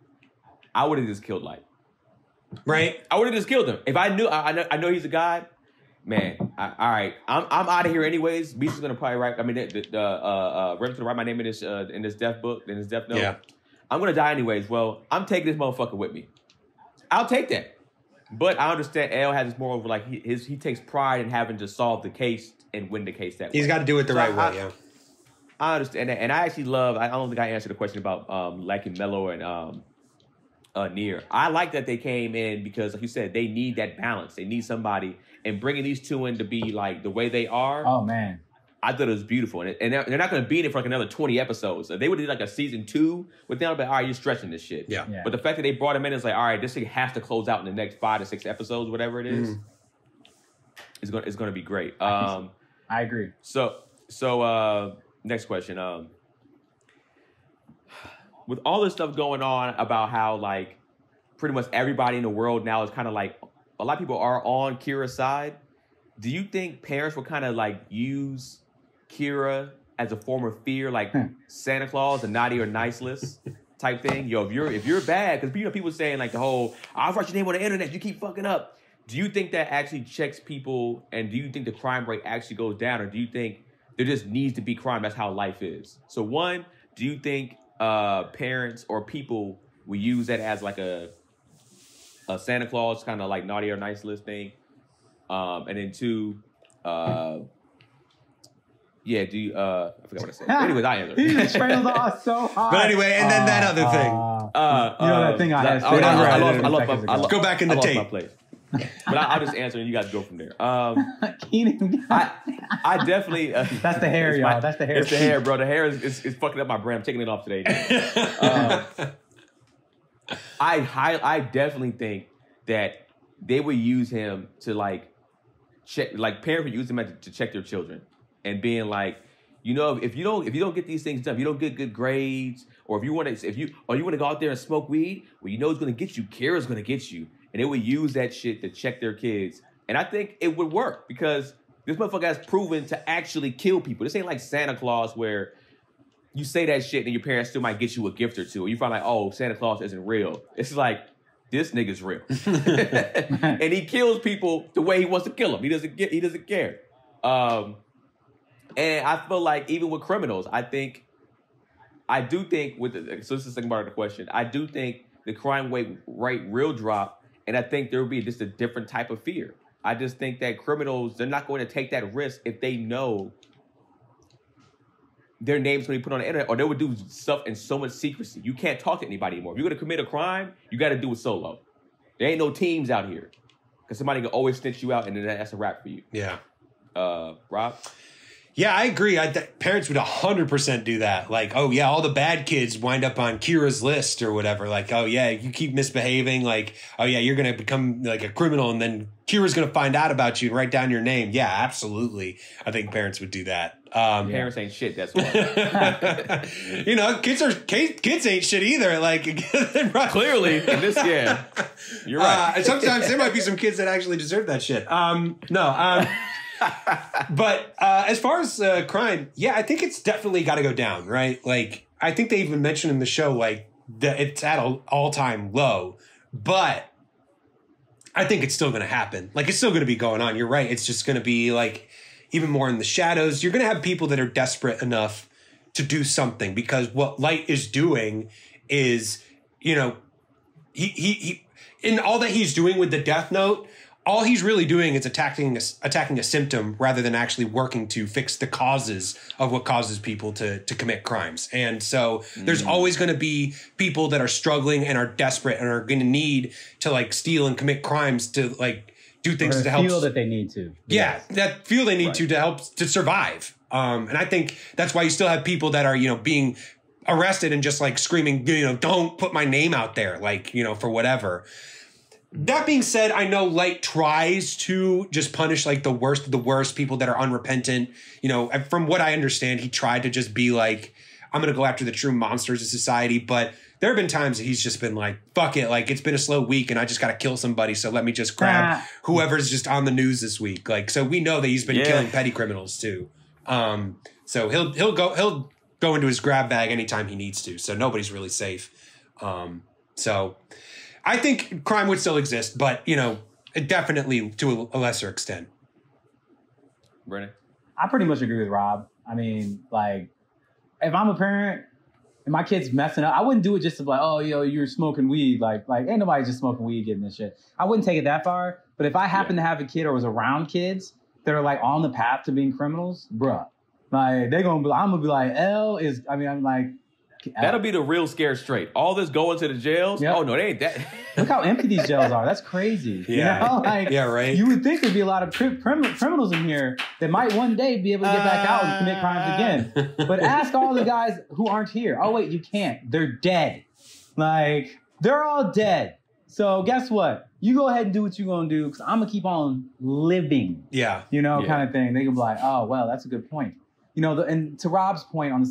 I would have just killed Light. Right? I would have just killed him. If I knew, I know he's a god, man, all right, I'm out of here anyways. Beast is going to probably write, I mean, Rem's going to write my name in this death book, in this death note. Yeah. I'm going to die anyways. Well, I'm taking this motherfucker with me. I'll take that. But I understand Elle has this moral, like, he takes pride in having to solve the case and win the case that way. He's got to do it the right way, yeah. I understand that. And I actually love, I don't think I answered the question about liking Mello and Nier. I like that they came in because, like you said, they need that balance. They need somebody, and bringing these two in to be like the way they are. Oh man, I thought it was beautiful, and they're not going to be in it for like another 20 episodes. If they would do like a season 2 with them, I'd be like, all right, you're stretching this shit. Yeah. But the fact that they brought him in is like, all right, this thing has to close out in the next 5 to 6 episodes, whatever it is. It's going to be great. I agree. So next question. With all this stuff going on about how, like, pretty much everybody in the world now is kind of like, a lot of people are on Kira's side. Do you think parents will kind of like use Kira as a form of fear, like Santa Claus, a naughty or nice list type thing? Yo, if you're bad, because people saying like the whole, I'll write your name on the internet, you keep fucking up. Do you think that actually checks people, and do you think the crime rate actually goes down, or do you think there just needs to be crime? That's how life is. So one, do you think parents or people will use that as like a Santa Claus kind of like naughty or nice list thing? And then two, do you, I forgot what I said. Anyways, I answered. He just trailed off so hard. But anyway, and then that other thing. You know that thing I lost. Go back in the tape. My place. But I'll just answer and you guys go from there. I definitely. That's the hair, y'all. That's the hair. It's the hair, bro. The hair is fucking up my brain. I'm taking it off today. I definitely think that they would use him to like check, like parents would use him to check their children, and being like, you know, if you don't get these things done, if you don't get good grades, or if you want to go out there and smoke weed, well, you know who's going to get you. Kira's going to get you. And they would use that shit to check their kids. And I think it would work because this motherfucker has proven to actually kill people. This ain't like Santa Claus where you say that shit and your parents still might get you a gift or two. Or you find like, oh, Santa Claus isn't real. It's like, this nigga's real. And he kills people the way he wants to kill them. He doesn't care. And I feel like even with criminals, so this is the second part of the question. I do think the crime rate will drop. And I think there will be just a different type of fear. I just think that criminals, they're not going to take that risk if they know their name's going to be put on the internet, or they would do stuff in so much secrecy. You can't talk to anybody anymore. If you're going to commit a crime, you got to do it solo. There ain't no teams out here because somebody can always snitch you out, and then that's a wrap for you. Yeah. Rob? Yeah, I agree. Parents would 100% do that. Like, oh, yeah, all the bad kids wind up on Kira's list or whatever. Like, oh, yeah, you keep misbehaving. Like, oh, yeah, you're going to become like a criminal, and then Kira's going to find out about you and write down your name. Yeah, absolutely. I think parents would do that. Parents ain't shit, that's why. You know, kids ain't shit either. Like, clearly, in this, yeah, you're right. And sometimes there might be some kids that actually deserve that shit. But as far as crime, yeah, I think it's definitely got to go down, right? Like, I think they even mentioned in the show, like, that it's at an all-time low. But I think it's still going to happen. Like, it's still going to be going on. You're right. It's just going to be, like, even more in the shadows. You're going to have people that are desperate enough to do something, because what Light is doing is, you know, he in all that he's doing with the Death Note, all he's really doing is attacking a symptom rather than actually working to fix the causes of what causes people to commit crimes. And so there's always going to be people that are struggling and are desperate and are going to need to like steal and commit crimes to like do things to help. Feel that they need to. Yeah, that feel they need to help to survive. And I think that's why you still have people that are, you know, being arrested and just like screaming, you know, don't put my name out there, like, you know, for whatever. That being said, I know Light tries to just punish like the worst of the worst, people that are unrepentant. You know, from what I understand, he tried to just be like, I'm going to go after the true monsters of society. But there have been times that he's just been like, fuck it. Like, it's been a slow week and I just got to kill somebody. So let me just grab whoever's just on the news this week. Like, so we know that he's been killing petty criminals too. So he'll go into his grab bag anytime he needs to. So nobody's really safe. So I think crime would still exist, but, you know, definitely to a lesser extent. Brennan? I pretty much agree with Rob. I mean, like, if I'm a parent and my kid's messing up, I wouldn't do it just to be like, oh, yo, you're smoking weed. Like ain't nobody just smoking weed getting this shit. I wouldn't take it that far. But if I happen to have a kid or was around kids that are, like, on the path to being criminals, bruh, like, I'm going to be like, Elle is, I mean, I'm like, that'll be the real scare straight. All this going to the jails. Yep. Oh no, they ain't that. Look how empty these jails are. That's crazy. Yeah. You know? Like, yeah, right. You would think there'd be a lot of criminals in here that might one day be able to get back out and commit crimes again. But ask all the guys who aren't here. Oh wait, you can't. They're dead. Like, they're all dead. So guess what? You go ahead and do what you're gonna do because I'm gonna keep on living. Yeah. You know, kind of thing. They can be like, oh well, that's a good point. You know, and to Rob's point on the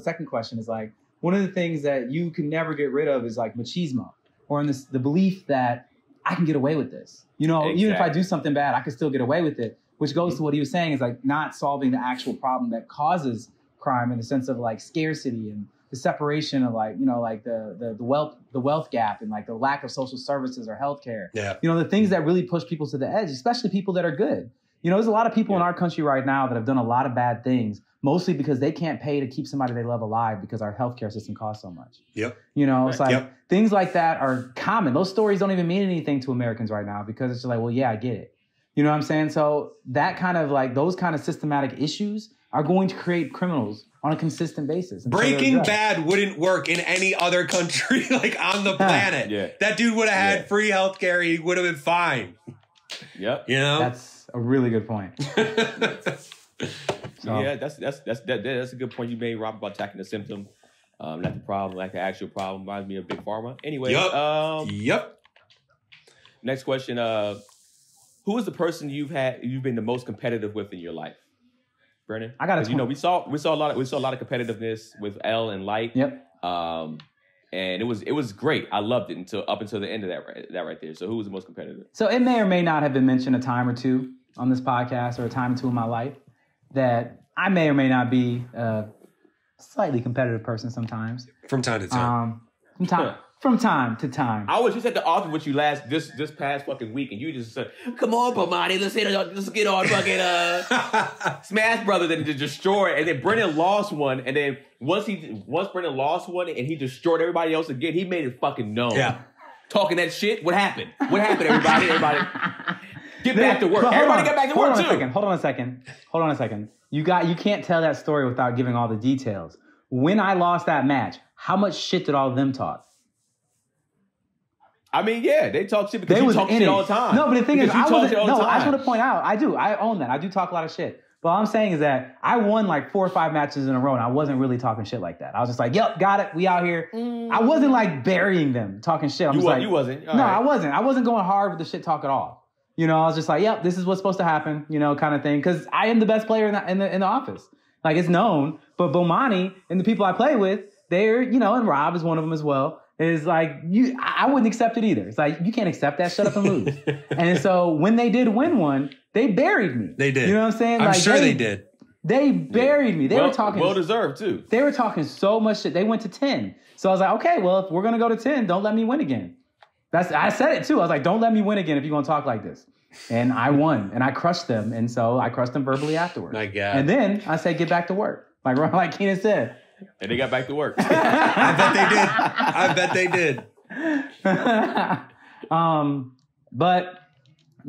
second question is like, one of the things that you can never get rid of is like machismo, or in the belief that I can get away with this. You know, even if I do something bad, I can still get away with it, which goes to what he was saying is like not solving the actual problem that causes crime in the sense of like scarcity and the separation of like, you know, like the wealth gap and like the lack of social services or healthcare. Yeah. You know, the things that really push people to the edge, especially people that are good. You know, there's a lot of people in our country right now that have done a lot of bad things, mostly because they can't pay to keep somebody they love alive because our healthcare system costs so much. Yep. You know, it's like things like that are common. Those stories don't even mean anything to Americans right now because it's just like, well, yeah, I get it. You know what I'm saying? So that kind of like those kind of systematic issues are going to create criminals on a consistent basis. Breaking Bad wouldn't work in any other country like on the planet. Yeah. That dude would have had free healthcare. He would have been fine. Yep. You know? That's a really good point. So. Yeah, that's a good point you made, Rob, about attacking the symptom, not the problem, like the actual problem. Reminds me of Big Pharma. Anyway, Yep. Next question: who is the person you've been the most competitive with in your life, Brennan? I got it. You know, we saw a lot of competitiveness with Elle and Light. Yep. And it was great. I loved it up until the end of that right there. So who was the most competitive? So it may or may not have been mentioned a time or two on this podcast or a time or two in my life that I may or may not be a slightly competitive person sometimes. From time to time. From time to time. I was just at the office with you this past fucking week, and you just said, "Come on, Pomani, let's get on fucking Smash Brothers," and just destroy it. And then Brennan lost one, and then once Brennan lost one, and he destroyed everybody else again, he made it fucking known. Yeah. Talking that shit. What happened? What happened, everybody? Everybody, get back to work. Everybody get back to work too. Hold on a second. You can't tell that story without giving all the details. When I lost that match, how much shit did all of them talk? I mean, yeah, they talk shit because you talk shit all the time. No, but the thing is, I just want to point out, I own that. I do talk a lot of shit. But all I'm saying is that I won like 4 or 5 matches in a row, and I wasn't really talking shit like that. I was just like, yep, got it, we out here. I wasn't like burying them, talking shit. You wasn't? All no, right. I wasn't. I wasn't going hard with the shit talk at all. You know, I was just like, yep, this is what's supposed to happen, you know, kind of thing. Because I am the best player in the office. Like, it's known. But Bomani and the people I play with, they're, you know, and Rob is one of them as well. Is like, I wouldn't accept it either. It's like, you can't accept that, shut up and lose. And so when they did win one, they buried me. They did. You know what I'm saying? I'm sure they did. They buried me. They were talking. Well deserved too. They were talking so much shit. They went to 10. So I was like, okay, well, if we're going to go to 10, don't let me win again. I said it too. I was like, don't let me win again if you're going to talk like this. And I won and I crushed them. And so I crushed them verbally afterwards. My God. And then I said, get back to work. Like Keenan said. And they got back to work. I bet they did. But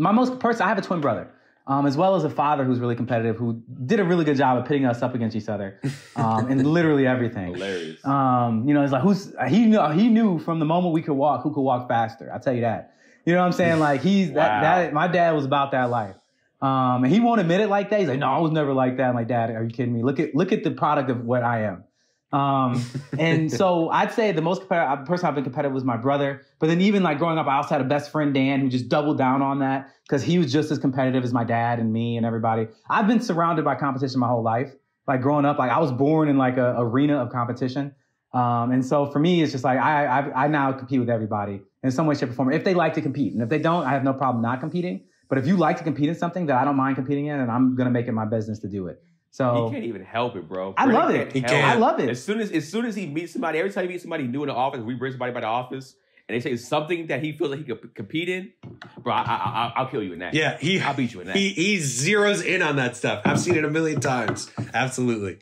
I have a twin brother, as well as a father who's really competitive, who did a really good job of pitting us up against each other, in literally everything. Hilarious. It's like he knew from the moment we could walk who could walk faster. I'll tell you that. You know what I'm saying? Like that my dad was about that life. And he won't admit it like that. He's like, no, I was never like that. I'm like, Dad, are you kidding me? Look at the product of what I am. And so I'd say the most person I've been competitive was my brother. But then even like growing up, I also had a best friend, Dan, who just doubled down on that because he was just as competitive as my dad and me and everybody. I've been surrounded by competition my whole life. Like growing up, like I was born in like a arena of competition. And so for me, it's just like I now compete with everybody in some way, shape, or form. If they like to compete. And if they don't, I have no problem not competing. But if you like to compete in something that I don't mind competing in, then I'm going to make it my business to do it. So he can't even help it, bro. I love it. I love it. As soon as he meets somebody, every time he meets somebody new in the office, we bring somebody by the office, and they say something that he feels like he could compete in, bro, I'll kill you in that. Yeah, I'll beat you in that. He zeroes in on that stuff. I've seen it a million times. Absolutely.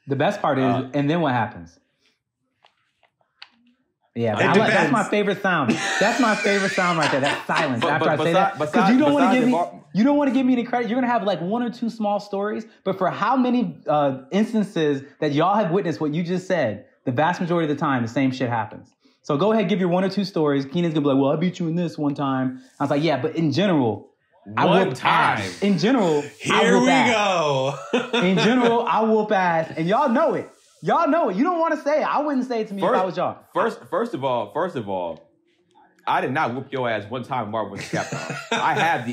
The best part is, and then what happens? Yeah, that's my favorite sound. That's my favorite sound right there. That silence after I say that, because you don't want to give me any credit. You're gonna have like one or two small stories, but for how many instances that y'all have witnessed what you just said, the vast majority of the time, the same shit happens. So go ahead, give your one or two stories. Keenan's gonna be like, "Well, I beat you in this one time." I was like, "Yeah, but in general, I whoop ass. In general, here we go. In general, I whoop ass, and y'all know it. Y'all know it. You don't want to say it. I wouldn't say it to me if I was y'all. First of all, I did not whoop your ass one time Marvel was Captain. I have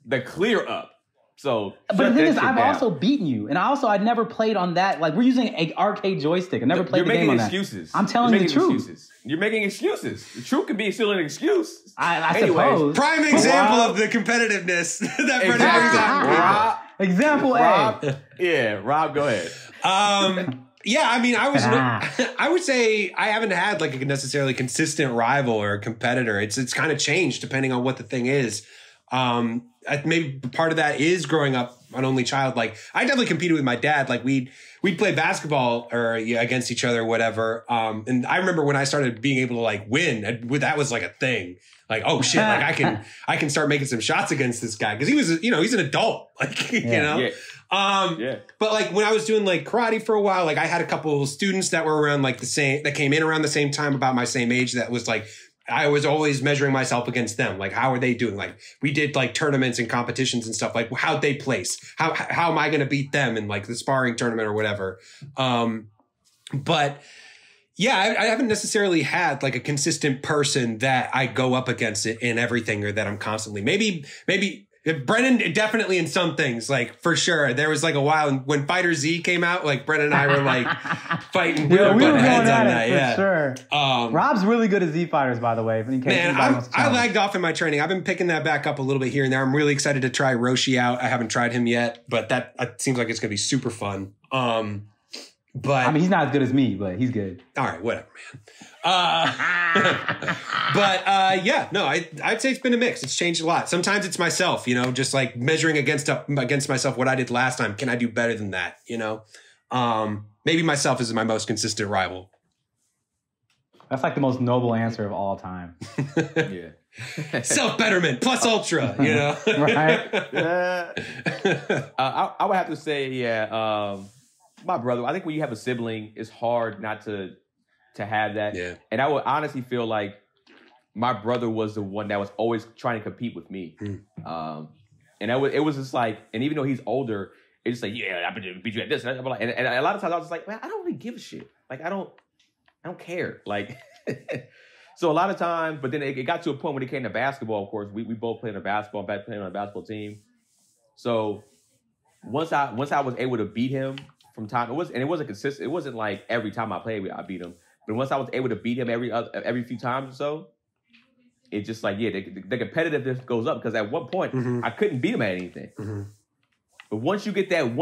the clear up. So, but the thing is, I've also beaten you, and I'd never played on that. Like we're using an arcade joystick. I never played the game on that. You're making excuses. I'm telling you the truth. You're making excuses. The truth can be still an excuse. I suppose. Prime example of the competitiveness that Freddie brings up. Example A. Yeah, Rob, go ahead. Yeah, I mean, I would say I haven't had like a necessarily consistent rival or a competitor. It's kind of changed depending on what the thing is. Maybe part of that is growing up an only child. Like I definitely competed with my dad. Like we'd play basketball or against each other or whatever. And I remember when I started being able to like win, that was like a thing. Like, oh shit, like I can start making some shots against this guy. Cause he was, he's an adult. Like, Yeah. But like when I was doing like karate for a while, like I had a couple of students that were around like that came in around the same time, about my same age. That was like, I was always measuring myself against them. Like, how are they doing? Like we did like tournaments and competitions and stuff. Like how'd they place? How am I going to beat them in like the sparring tournament or whatever? But yeah, I haven't necessarily had like a consistent person that I go up against it in everything, or that I'm constantly maybe Brennan definitely in some things, like for sure. There was like a while when Fighter Z came out, like Brennan and I were like fighting. We were going heads at on it that, for sure. Rob's really good at Z fighters, by the way. I lagged off in my training. I've been picking that back up a little bit here and there. I'm really excited to try Roshi out. I haven't tried him yet, but that seems like it's going to be super fun. But I mean, he's not as good as me, but he's good. All right, whatever, man. Yeah, no, I'd say it's been a mix. It's changed a lot. Sometimes it's myself, just like measuring against myself what I did last time. Can I do better than that? Maybe myself is my most consistent rival. That's like the most noble answer of all time. Yeah. Self-betterment plus ultra, Right? I would have to say, my brother. I think when you have a sibling, it's hard not to have that. Yeah. And I would honestly feel like my brother was the one that was always trying to compete with me. And it was just like, and even though he's older, it's just like, yeah, I beat you at this. And a lot of times I was just like, man, I don't really give a shit. Like, I don't care. Like, so a lot of times, but then it got to a point when it came to basketball, of course, we both played on a basketball team. So once I was able to beat him from time, it wasn't consistent. It wasn't like every time I played, I beat him. But once I was able to beat him every few times or so, it's just like, yeah, the competitiveness goes up, because at one point I couldn't beat him at anything. But once you get that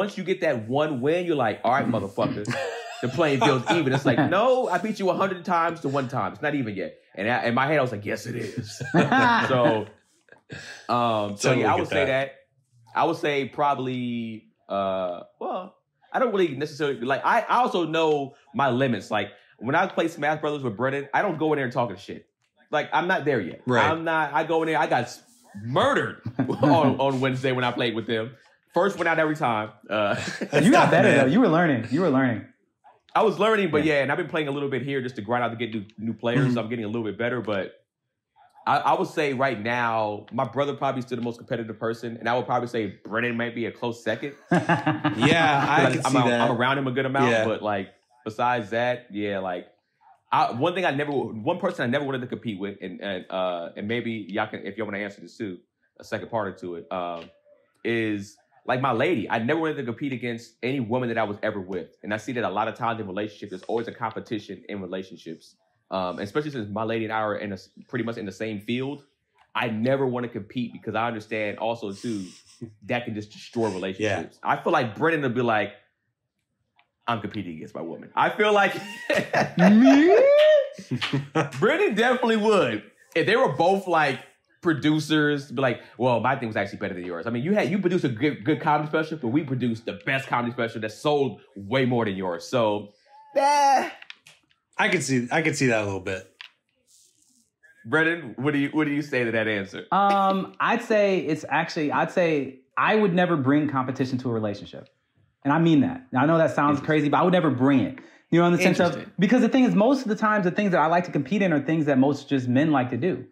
one win, you're like, all right, motherfucker, the playing field's even. It's like, no, I beat you 100 times to one time. It's not even yet. And in my head, I was like, yes, it is. So yeah, I would say that. I would say probably, I don't really necessarily, like, I also know my limits. Like, when I play Smash Brothers with Brennan, I don't go in there and talking shit. Like, I'm not there yet. Right. I go in there, I got murdered on Wednesday when I played with them. First went out every time. You got better though. You were learning. I was learning, but yeah, and I've been playing a little bit here just to grind out to get new players. So I'm getting a little bit better, but I would say right now, my brother probably still the most competitive person, and I would probably say Brennan might be a close second. Yeah, I can see that. I'm around him a good amount, but like besides that, yeah, like one person I never wanted to compete with, and maybe y'all can, if y'all want to answer this too, a second part to it, is like my lady. I never wanted to compete against any woman that I was ever with, and I see that a lot of times in relationships, there's always a competition in relationships. Especially since my lady and I are pretty much in the same field, I never want to compete because I understand also too that can just destroy relationships. Yeah. I feel like Brennan will be like, I'm competing against my woman. I feel like me. Brennan definitely would if they were both like producers. Be like, well, my thing was actually better than yours. I mean, you produced a good comedy special, but we produced the best comedy special that sold way more than yours. So, I could see that a little bit. Brennan, what do you say to that answer? I'd say I would never bring competition to a relationship. And I mean that. Now, I know that sounds crazy, but I would never bring it. You know, in the sense of, because the thing is, most of the times, the things that I like to compete in are things that most just men like to do.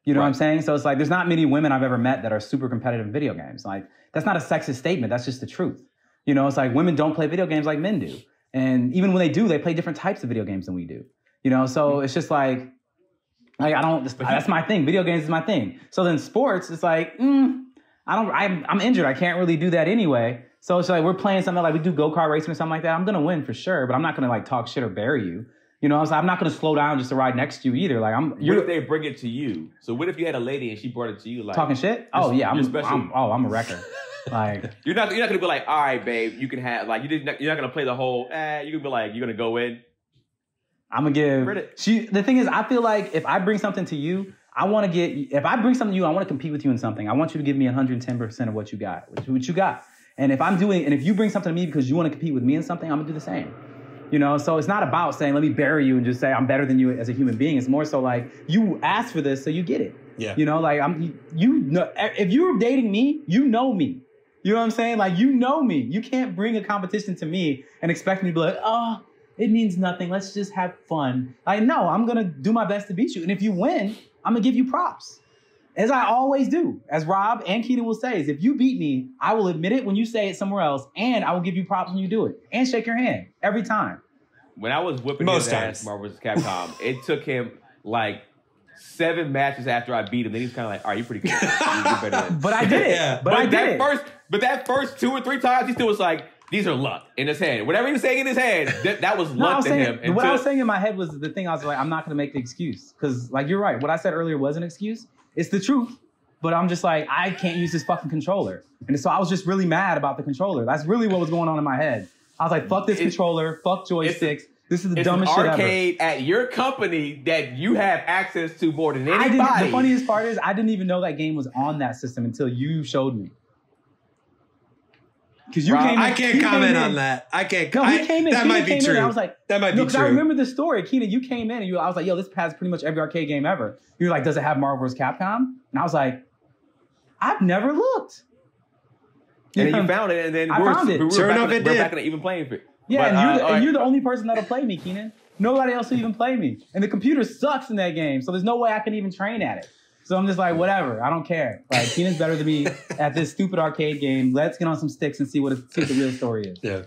You know what I'm saying? So it's like, there's not many women I've ever met that are super competitive in video games. Like, that's not a sexist statement. That's just the truth. You know, it's like women don't play video games like men do. And even when they do, they play different types of video games than we do. You know, so it's just like that's my thing. Video games is my thing. So then sports, it's like, I'm injured. I can't really do that anyway. So it's like we're playing something like we do go-kart racing or something like that. I'm going to win for sure, but I'm not going to like talk shit or bury you. You know, so I'm not going to slow down just to ride next to you either. Like what if they bring it to you? So what if you had a lady and she brought it to you? Like talking shit? Oh yeah, I'm a wrecker. Like you're not gonna be like, all right, babe, you can have like you're not gonna play the whole. You can be like, you're gonna go in. I'm gonna give. The thing is, I feel like if I bring something to you, I want to compete with you in something. I want you to give me 110% of what you got. What you got. And if you bring something to me because you want to compete with me in something, I'm gonna do the same. You know, so it's not about saying, let me bury you and just say I'm better than you as a human being. It's more so like you asked for this, so you get it. Yeah. You know, like if you're dating me, you know me. You know what I'm saying? Like, you know me. You can't bring a competition to me and expect me to be like, oh, it means nothing. Let's just have fun. Like, no, I'm going to do my best to beat you. And if you win, I'm going to give you props. As I always do. As Rob and Keaton will say, is if you beat me, I will admit it when you say it somewhere else, and I will give you props when you do it. And shake your hand. Every time. When I was whipping his ass, Marvel vs. Capcom, it took him like 7 matches after I beat him. Then he was kind of like, all right, you're pretty good. You're better than But I did it. Yeah. But that first 2 or 3 times, he still was like, these are luck in his head. Whatever he was saying in his head, that was luck to him. What I was saying in my head was the thing I was like, I'm not going to make the excuse. Because, like, you're right. What I said earlier was an excuse. It's the truth. But I'm just like, I can't use this fucking controller. And so I was just really mad about the controller. That's really what was going on in my head. I was like, fuck this controller. Fuck joysticks. This is the dumbest shit ever. It's an arcade at your company that you have access to more than anybody. The funniest part is I didn't even know that game was on that system until you showed me. Because you came in. I can't comment on that. I can't. No, he came in. That might be true. I was like, that might be true. Because I remember the story. Keenan, you came in and I was like, yo, this has pretty much every arcade game ever. You were like, does it have Marvel vs. Capcom? And I was like, I've never looked. And then you found it, and then I found it. Sure enough, it did. We're back in an even playing field. Yeah, and you're the only person that'll play me, Keenan. Nobody else will even play me. And the computer sucks in that game, so there's no way I can even train at it. So I'm just like, whatever. I don't care. Like, Keenan's better than me at this stupid arcade game. Let's get on some sticks and see what the real story is. Yeah.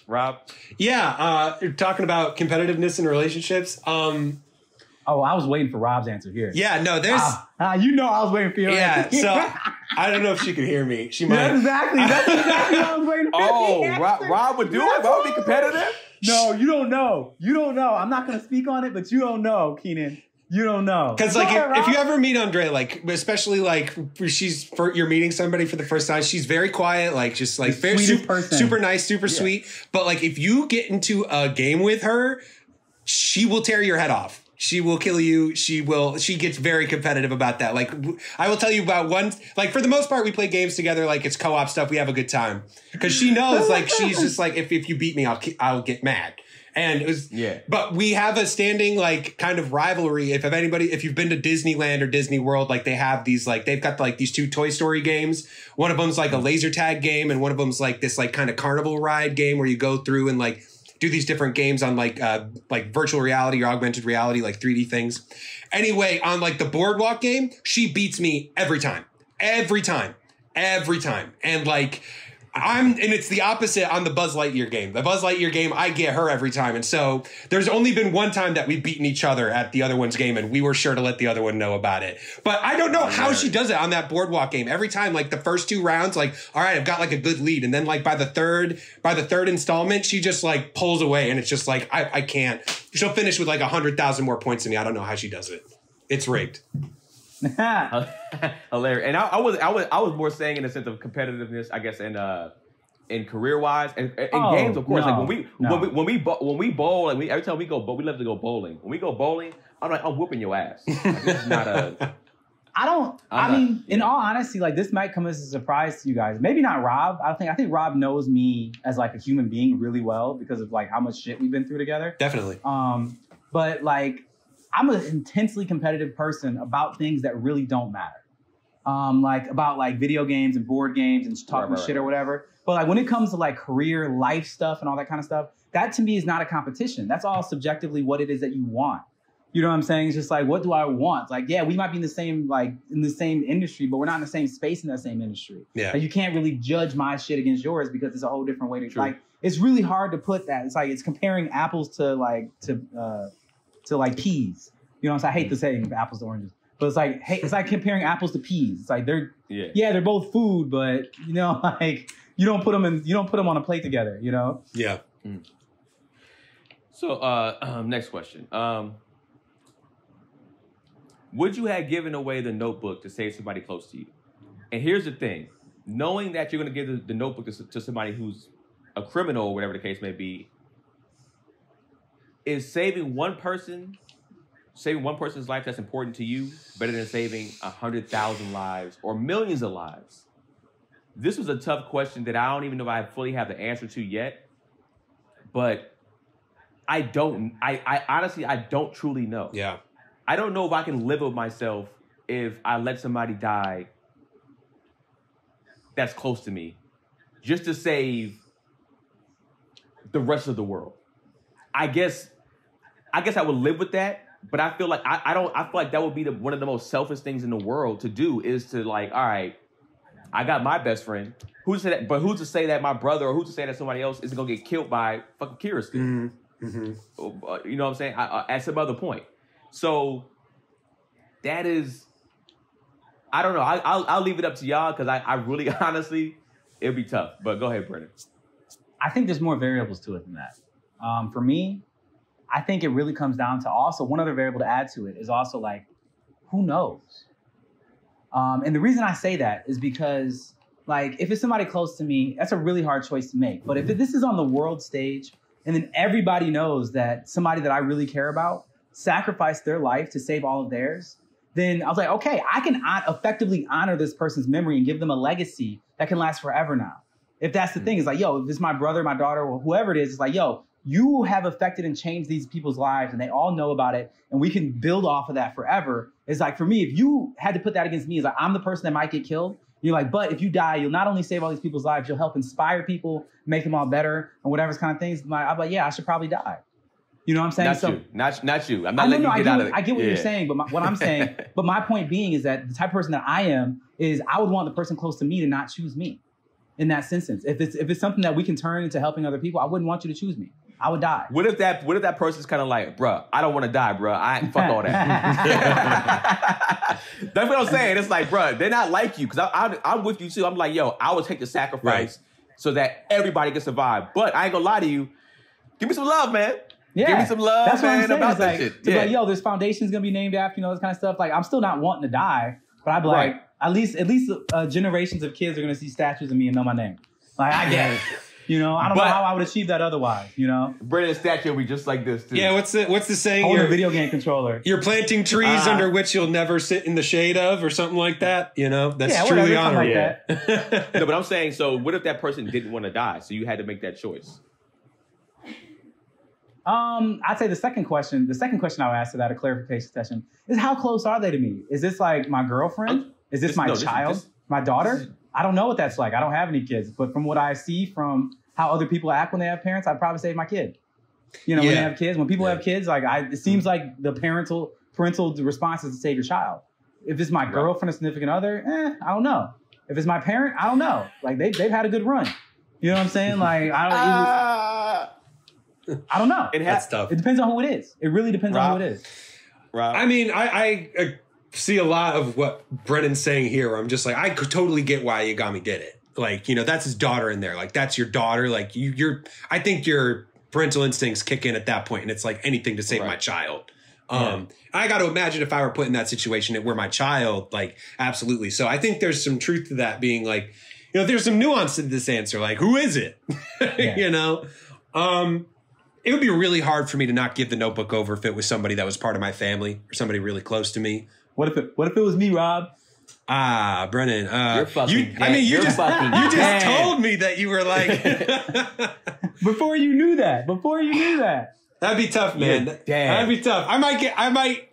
Rob? Yeah, you're talking about competitiveness in relationships. Oh, I was waiting for Rob's answer here. Yeah, no, there's... you know I was waiting for your answer. Yeah, so I don't know if she could hear me. She might. That's exactly what I was waiting for. Oh, Rob would do it? Rob would be competitive? No, you don't know. You don't know. I'm not going to speak on it, but you don't know, Keenan. You don't know. Because like if you ever meet Andre, like especially like you're meeting somebody for the first time, she's very quiet, like just like very super nice, super sweet. But like if you get into a game with her, she will tear your head off. She will kill you. She gets very competitive about that. Like, I will tell you about one, like, for the most part, we play games together. Like, it's co-op stuff. We have a good time. Because she knows, like, she's just like, if you beat me, I'll get mad. And it was, but we have a standing like kind of rivalry. If you've been to Disneyland or Disney World, like they have these, like they've got like these 2 Toy Story games. One of them's like a laser tag game, and one of them's like this like kind of carnival ride game where you go through and like do these different games on like virtual reality or augmented reality, like 3D things. Anyway, on like the boardwalk game, she beats me every time. And like, and it's the opposite on the Buzz Lightyear game. The Buzz Lightyear game, I get her every time. And so there's only been one time that we've beaten each other at the other one's game, and we were sure to let the other one know about it. But I don't know how she does it on that boardwalk game. Every time, like the first 2 rounds, like, all right, I've got like a good lead. And then like by the third installment, she just like pulls away, and it's just like, I can't. She'll finish with like 100,000 more points than me. I don't know how she does it. It's rigged. Hilarious. And I was more saying in the sense of competitiveness, I guess, in career wise and games, of course. Like when we bowl, like every time we go, but we love to go bowling. When we go bowling, I'm whooping your ass. Like, this is not a. I mean, in all honesty, like this might come as a surprise to you guys. Maybe not Rob. I think Rob knows me as like a human being really well because of like how much shit we've been through together. Definitely. But like, I'm an intensely competitive person about things that really don't matter. Like about like video games and board games and talking shit or whatever. But like when it comes to like career, life stuff and all that kind of stuff, that to me is not a competition. That's all subjectively what it is that you want. You know what I'm saying? It's just like, what do I want? Like, yeah, we might be in the same industry, but we're not in the same space in that same industry. Yeah. Like, you can't really judge my shit against yours because it's a whole different way to like. It's really hard to put that. It's like it's comparing apples to peas. You know what I'm saying? I hate to say apples to oranges, but it's like, hey, it's like comparing apples to peas. It's like they're both food, but you know, like you don't put them on a plate together. You know? Yeah. Mm. So next question. Would you have given away the notebook to save somebody close to you? And here's the thing. Knowing that you're going to give the notebook to somebody who's a criminal or whatever the case may be, is saving one person's life that's important to you better than saving 100,000 lives or millions of lives? This was a tough question that I don't even know if I fully have the answer to yet. But I honestly don't truly know. Yeah. I don't know if I can live with myself if I let somebody die that's close to me just to save the rest of the world. I guess I would live with that, but I feel like I feel like that would be one of the most selfish things in the world to do is to like, all right, I got my best friend. Who's to say that? But who's to say that my brother or who's to say that somebody else isn't gonna get killed by fucking Kira still? Mm-hmm. Mm-hmm. You know what I'm saying? At some other point. So that is, I don't know. I'll leave it up to y'all because I really, honestly, it'll be tough. But go ahead, Brennan. I think there's more variables to it than that. For me, I think it really comes down to also one other variable to add to it is also like, who knows? And the reason I say that is because like, if it's somebody close to me, that's a really hard choice to make. But if this is on the world stage and then everybody knows that somebody that I really care about sacrificed their life to save all of theirs, then I was like, okay, I can effectively honor this person's memory and give them a legacy that can last forever now. If that's the thing, it's like, yo, if it's my brother, my daughter, or whoever it is, it's like, yo, you have affected and changed these people's lives and they all know about it and we can build off of that forever. It's like, for me, if you had to put that against me, it's like, I'm the person that might get killed. You're like, but if you die, you'll not only save all these people's lives, you'll help inspire people, make them all better and whatever kind of things. I'm like, yeah, I should probably die. You know what I'm saying? Not you. I'm not letting you get out of it. I get what you're saying, but what I'm saying, but my point being is that the type of person that I am is I would want the person close to me to not choose me in that instance. If it's something that we can turn into helping other people, I wouldn't want you to choose me. I would die. What if that person's kind of like, bruh, I don't want to die, bruh. I ain't fuck all that. That's what I'm saying. It's like, bruh, they're not like you. Because I'm with you too. I'm like, yo, I would take the sacrifice so that everybody can survive. But I ain't gonna lie to you. Give me some love, man. Yeah. Give me some love, that's man, what I'm saying. About that shit. Yeah. Like, yo, this foundation's gonna be named after, you know, this kind of stuff. Like, I'm still not wanting to die, but I'd be like, at least generations of kids are gonna see statues of me and know my name. Like, I get it. You know, I don't know how I would achieve that otherwise, you know? Brennan's statue will be just like this, too. Yeah, what's the saying? Hold a video game controller. You're planting trees under which you'll never sit in the shade of or something like that, you know? That's truly honorable. Like that. No, but I'm saying, so what if that person didn't want to die, so you had to make that choice? I'd say the second question I would ask to that, a clarification session, is how close are they to me? Is this like my girlfriend? Is this my child? My daughter? I don't know what that's like. I don't have any kids, but from what I see from how other people act when they have parents, I'd probably say my kid. You know, when they have kids, when people have kids, like it seems like the parental response is to save your child. If it's my girlfriend or significant other, I don't know. If it's my parent, I don't know. Like they've had a good run. You know what I'm saying? Like I don't know. That's tough. It depends on who it is. It really depends on who it is. Rob? I mean, I see a lot of what Brennan's saying here. Where I'm just like, I could totally get why Yagami did it. Like, you know, that's his daughter in there. Like, that's your daughter. Like, I think your parental instincts kick in at that point, and it's like anything to save my child. I got to imagine if I were put in that situation, it were my child. Like, absolutely. So I think there's some truth to that being like, you know, there's some nuance to this answer. Like, who is it? You know, it would be really hard for me to not give the notebook over if it was somebody that was part of my family or somebody really close to me. What if it was me, Rob? Brennan, you're fucking dead. I mean, you just dead. told me that you were like before you knew that. That'd be tough, man. That'd be tough. I might.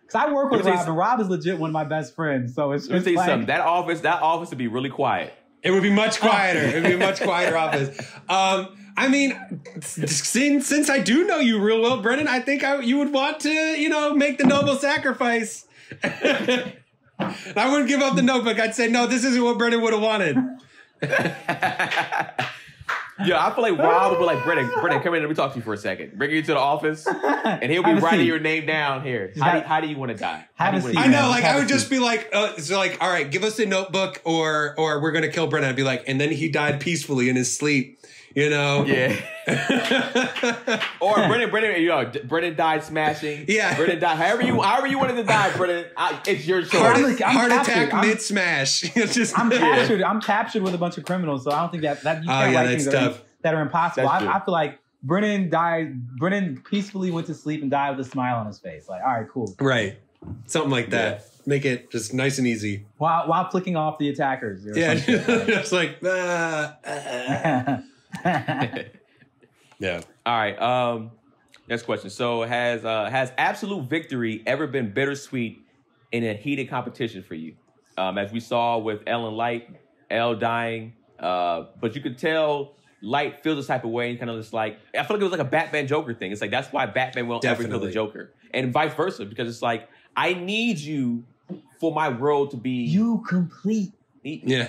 Cause I work with Rob, and Rob is legit one of my best friends. So it's let me tell you something. That office would be really quiet. It would be much quieter. It would be a much quieter office. I mean, since I do know you real well, Brennan, I think you would want to, you know, make the noble sacrifice. I wouldn't give up the notebook. I'd say, no, this isn't what Brennan would have wanted. Yeah, I feel like Rob would be like, Brennan, come in, let me talk to you for a second. Bring you to the office, and he'll be writing your name down here. How do you want to die? I know, like, I would just be like, so like, all right, give us a notebook or we're going to kill Brennan. I'd be like, and then he died peacefully in his sleep, you know? Yeah. Or Brennan died smashing. Yeah. Brennan died, however you wanted to die, Brennan, it's your choice. Heart attack mid-smash. I'm captured with a bunch of criminals, so I don't think that you can't write things that are impossible. I feel like Brennan peacefully went to sleep and died with a smile on his face. Like, all right, cool. Right. Something like that. Yeah. Make it just nice and easy. While flicking off the attackers. Yeah. Just like, Yeah. All right. Next question. So has absolute victory ever been bittersweet in a heated competition for you? As we saw with Elle and Light, Elle dying, but you could tell Light feels this type of way and kind of just like, I feel like it was like a Batman Joker thing. It's like, that's why Batman won't ever kill the Joker. And vice versa, because it's like, I need you for my world to be... You complete. Yeah.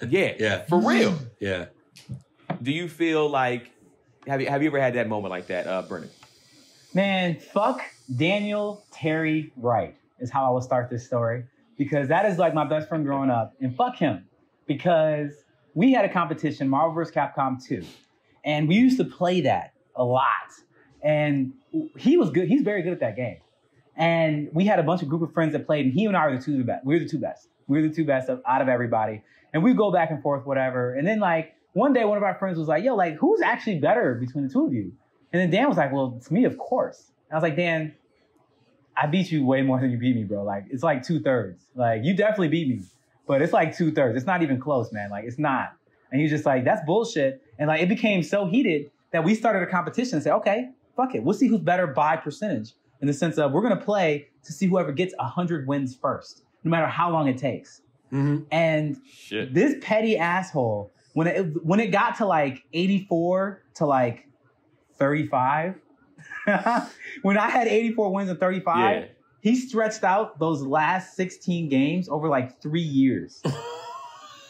Yeah. For real. Yeah. Do you feel like, have you ever had that moment like that, Brennan? Man, fuck Daniel Terry Wright is how I will start this story. Because that is like my best friend growing up. And fuck him. Because we had a competition, Marvel vs. Capcom 2. And we used to play that a lot. And he was good. He's very good at that game. And we had a bunch of group of friends that played, and he and I are the two best. We're the two best. We're the two best out of everybody. And we go back and forth, whatever. And then, like, one day, one of our friends was like, yo, like, who's actually better between the two of you? And then Dan was like, well, it's me, of course. And I was like, Dan, I beat you way more than you beat me, bro. Like, it's like 2/3. Like, you definitely beat me, but it's like 2/3. It's not even close, man. Like, it's not. And he's just like, that's bullshit. And, like, it became so heated that we started a competition and said, okay, fuck it. We'll see who's better by percentage. In the sense of, we're going to play to see whoever gets 100 wins first, no matter how long it takes. Mm-hmm. And this petty asshole, when it got to like 84 to like 35, when I had 84 wins and 35, he stretched out those last 16 games over like 3 years.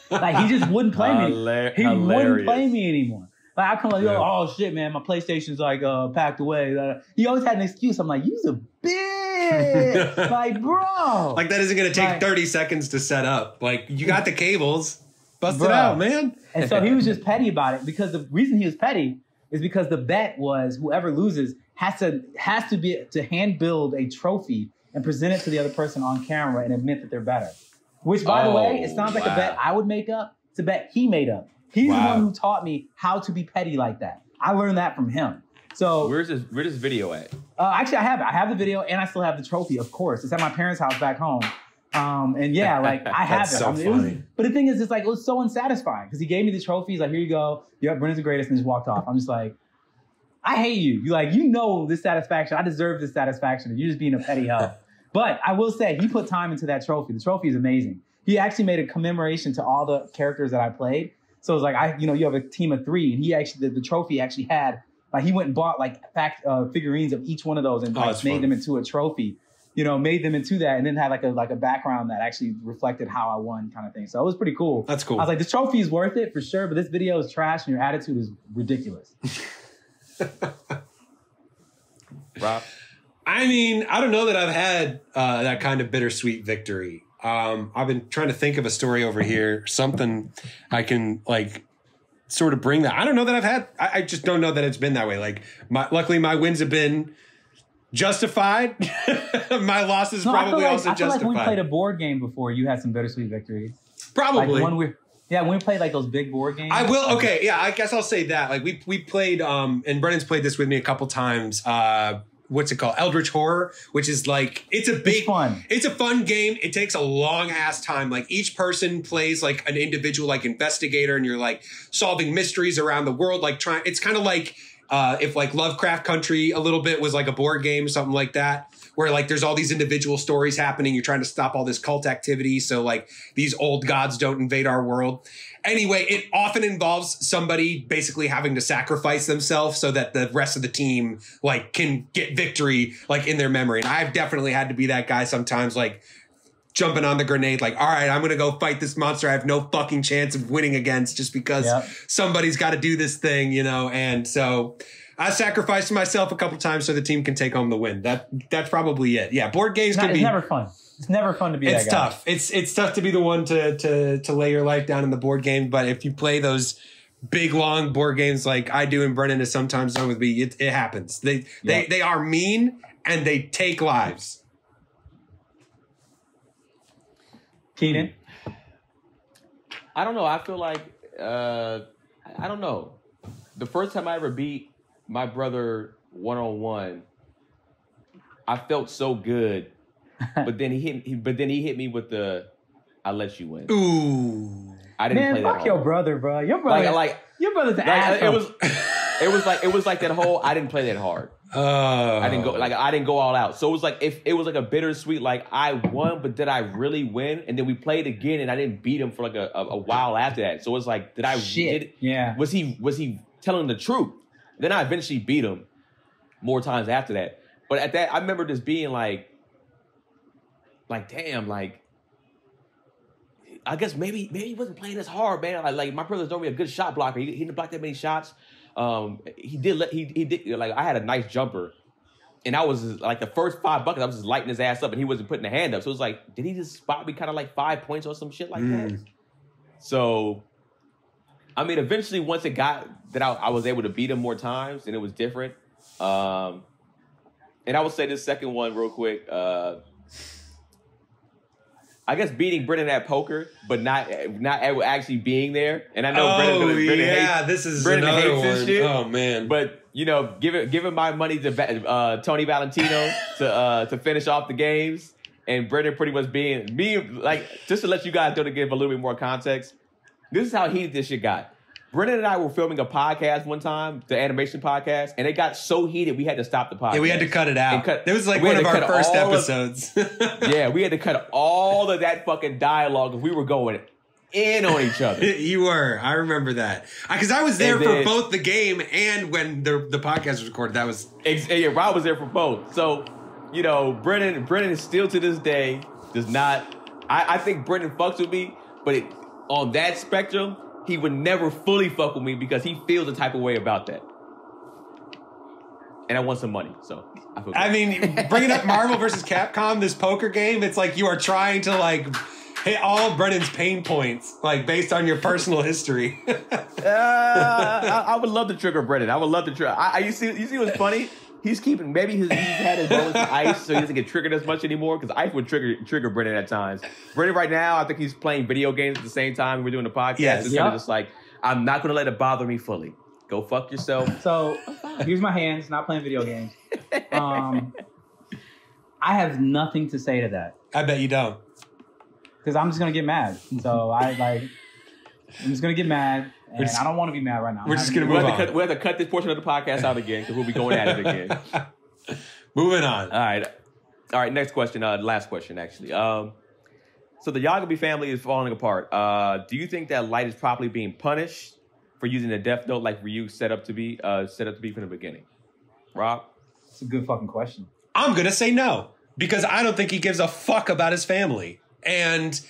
Like, he just wouldn't play me. He wouldn't play me anymore. Like, I come like, oh shit, man, my PlayStation's like packed away. He always had an excuse. I'm like, you's a bitch. Like, bro. Like, that isn't going to take 30 seconds to set up. Like, you got the cables. Bust it out, man. And so he was just petty about it, because the reason he was petty is because the bet was whoever loses has to be to hand build a trophy and present it to the other person on camera and admit that they're better. Which, by the way, it sounds like a bet I would make up. It's a bet he made up. He's the one who taught me how to be petty like that. I learned that from him. So where's this video at? Actually, I have the video, and I still have the trophy. Of course, it's at my parents' house back home. And yeah, like I have That's it. so I mean, it was, funny. but the thing is, it's like it was so unsatisfying because he gave me the trophies. Like, here you go. Yep, Brennan's the greatest, and just walked off. I'm just like, I hate you. You like, you know this satisfaction. I deserve this satisfaction, and you're just being a petty hoe. But I will say, he put time into that trophy. The trophy is amazing. He actually made a commemoration to all the characters that I played. So it's like, you have a team of 3, and he actually, the trophy actually had, like, he went and bought like figurines of each one of those and like, made them into a trophy. Made them into that, and then had like a background that actually reflected how I won, kind of thing. So it was pretty cool. That's cool. I was like, this trophy is worth it for sure, but this video is trash, and your attitude is ridiculous. Rob? I mean, I don't know that I've had that kind of bittersweet victory. I've been trying to think of a story over here, something I can like sort of bring that. I don't know that I've had. I just don't know that it's been that way. Like, luckily my wins have been justified. My losses probably also justified. I feel like when we played a board game before, you had some bittersweet victories. Probably. Like when we played like those big board games. I will. Okay, yeah, I guess I'll say that. Like we played, and Brennan's played this with me a couple times. What's it called? Eldritch Horror, which is like, it's a fun game. It takes a long ass time. Like each person plays like an individual like investigator, and you're like solving mysteries around the world. Like it's kind of like if like Lovecraft Country a little bit was like a board game or something like that, where like there's all these individual stories happening. You're trying to stop all this cult activity, so like these old gods don't invade our world. Anyway, it often involves somebody basically having to sacrifice themselves so that the rest of the team like can get victory like in their memory. And I've definitely had to be that guy sometimes, like jumping on the grenade, like, all right, I'm going to go fight this monster I have no fucking chance of winning against just because somebody's got to do this thing, And so I sacrificed myself a couple times so the team can take home the win. That's probably it. Yeah, board games can be... It's never fun. It's never fun to be that guy. It's tough. It's tough to be the one to lay your life down in the board game. But if you play those big, long board games like I do and Brennan has sometimes done with me, it happens. They are mean and they take lives. Keenan? I don't know. I feel like, I don't know. The first time I ever beat my brother one-on-one, I felt so good. But then he hit me with the "I let you win." Ooh, I didn't play that hard. Fuck your brother, bro. Your brother, your brother's an asshole. It was like that whole. I didn't play that hard. I didn't go all out. So it was like it was like a bittersweet. Like I won, but did I really win? And then we played again, and I didn't beat him for like a while after that. So it's like, did I? Shit. Yeah. Was he telling the truth? Then I eventually beat him more times after that. But at that, I remember just being like damn, like, I guess maybe he wasn't playing as hard, man. Like my brother's normally a good shot blocker. He didn't block that many shots. He did like, I had a nice jumper, and I was like the first 5 buckets, I was just lighting his ass up, and he wasn't putting a hand up. So it was like, did he just spot me kind of like 5 points or some shit like that? So, I mean, eventually once it got that I was able to beat him more times, and it was different. And I will say this second one real quick. I guess beating Brennan at poker, but not actually being there. And I know Brennan this is Brennan another hates this one. shit. Oh man! But giving my money to Tony Valentino to finish off the games, and Brennan pretty much being me. Like, just to let you guys know, to give a little bit more context, this is how heated this shit got. Brennan and I were filming a podcast one time, the Animeshun podcast, and it got so heated we had to stop the podcast. Yeah, we had to cut it out. It was like one of our first episodes. Yeah, we had to cut all of that fucking dialogue because we were going in on each other. You were. I remember that. Because I was there for both the game and when the podcast was recorded. That was... Yeah, Rob was there for both. So, Brennan is still to this day does not... I think Brennan fucks with me, but on that spectrum... he would never fully fuck with me because he feels a type of way about that. And I want some money, so I feel good. I mean, bringing up Marvel versus Capcom, this poker game, it's like you are trying to like hit all of Brennan's pain points, like based on your personal history. I would love to trigger Brennan. I would love to trigger. You see what's funny? He's keeping, maybe he's had his bonus with Ice, so he doesn't get triggered as much anymore, because Ice would trigger Brennan at times. Brennan right now, I think he's playing video games at the same time we're doing the podcast. Yes. It's kind of just like, I'm not going to let it bother me fully. Go fuck yourself. So, here's my hands, not playing video games. I have nothing to say to that. I bet you don't. because I'm just gonna get mad. So I'm just gonna get mad, and I don't want to be mad right now. We're just gonna move on. We'll have to cut this portion of the podcast out again because we'll be going at it again. Moving on. All right. Next question. Last question, actually. So the Yagami family is falling apart. Do you think that Light is properly being punished for using the Death Note like Ryu set up to be from the beginning? Rob? It's a good fucking question. I'm going to say no, because I don't think he gives a fuck about his family. And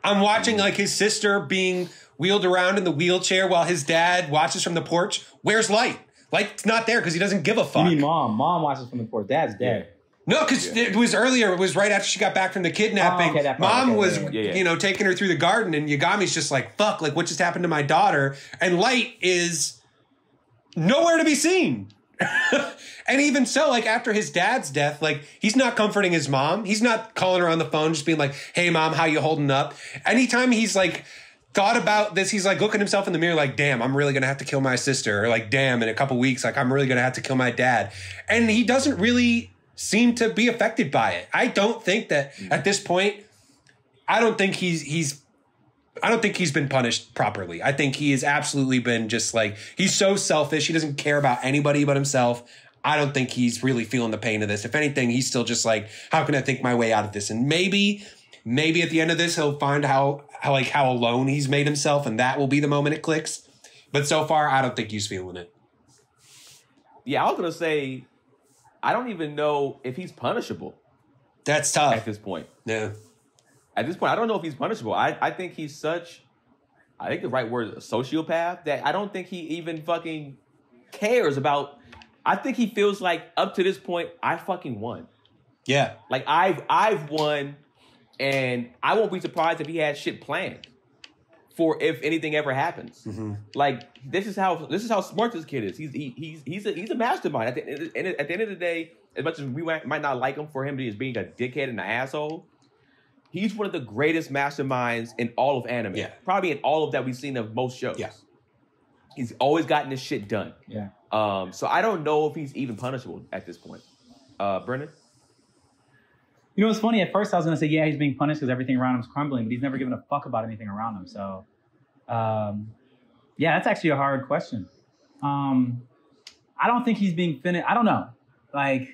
I'm watching like his sister being wheeled around in the wheelchair while his dad watches from the porch. Where's Light? Light's not there because he doesn't give a fuck. You mean mom? Mom watches from the porch. Dad's dead. No, because it was earlier. It was right after she got back from the kidnapping. Mom was, taking her through the garden, and Yagami's just like, fuck, like, what just happened to my daughter? And Light is nowhere to be seen. And even so, like, after his dad's death, like, he's not comforting his mom. He's not calling her on the phone, just being like, hey, Mom, how you holding up? Anytime he's, like, thought about this, he's, like, looking himself in the mirror like, damn, I'm really going to have to kill my sister. Or, like, damn, in a couple weeks, like, I'm really going to have to kill my dad. And he doesn't really seem to be affected by it. I don't think that at this point, I don't think he's been punished properly. I think he has absolutely been just like, he's so selfish. He doesn't care about anybody but himself. I don't think he's really feeling the pain of this. If anything, he's still just like, how can I think my way out of this? And maybe at the end of this, he'll find how alone he's made himself, and that will be the moment it clicks. But so far, I don't think he's feeling it. Yeah, I was going to say, I don't even know if he's punishable. That's tough. At this point. Yeah. At this point, I don't know if he's punishable. I think he's I think the right word is a sociopath, that I don't think he even fucking cares about. I think he feels like up to this point, I fucking won. Yeah. Like I've won, and I won't be surprised if he had shit planned for if anything ever happens. Mm-hmm. Like this is how smart this kid is. He's a mastermind. At the end of the day, as much as we might not like him for him being a dickhead and an asshole, he's one of the greatest masterminds in all of anime. Yeah. Probably in all of that we've seen of most shows. Yeah. He's always gotten this shit done. Yeah. So I don't know if he's even punishable at this point. Brennan? You know, it's funny. At first, I was going to say, yeah, he's being punished because everything around him's crumbling, but he's never given a fuck about anything around him. So, yeah, that's actually a hard question. I don't think he's being finished. I don't know. Like,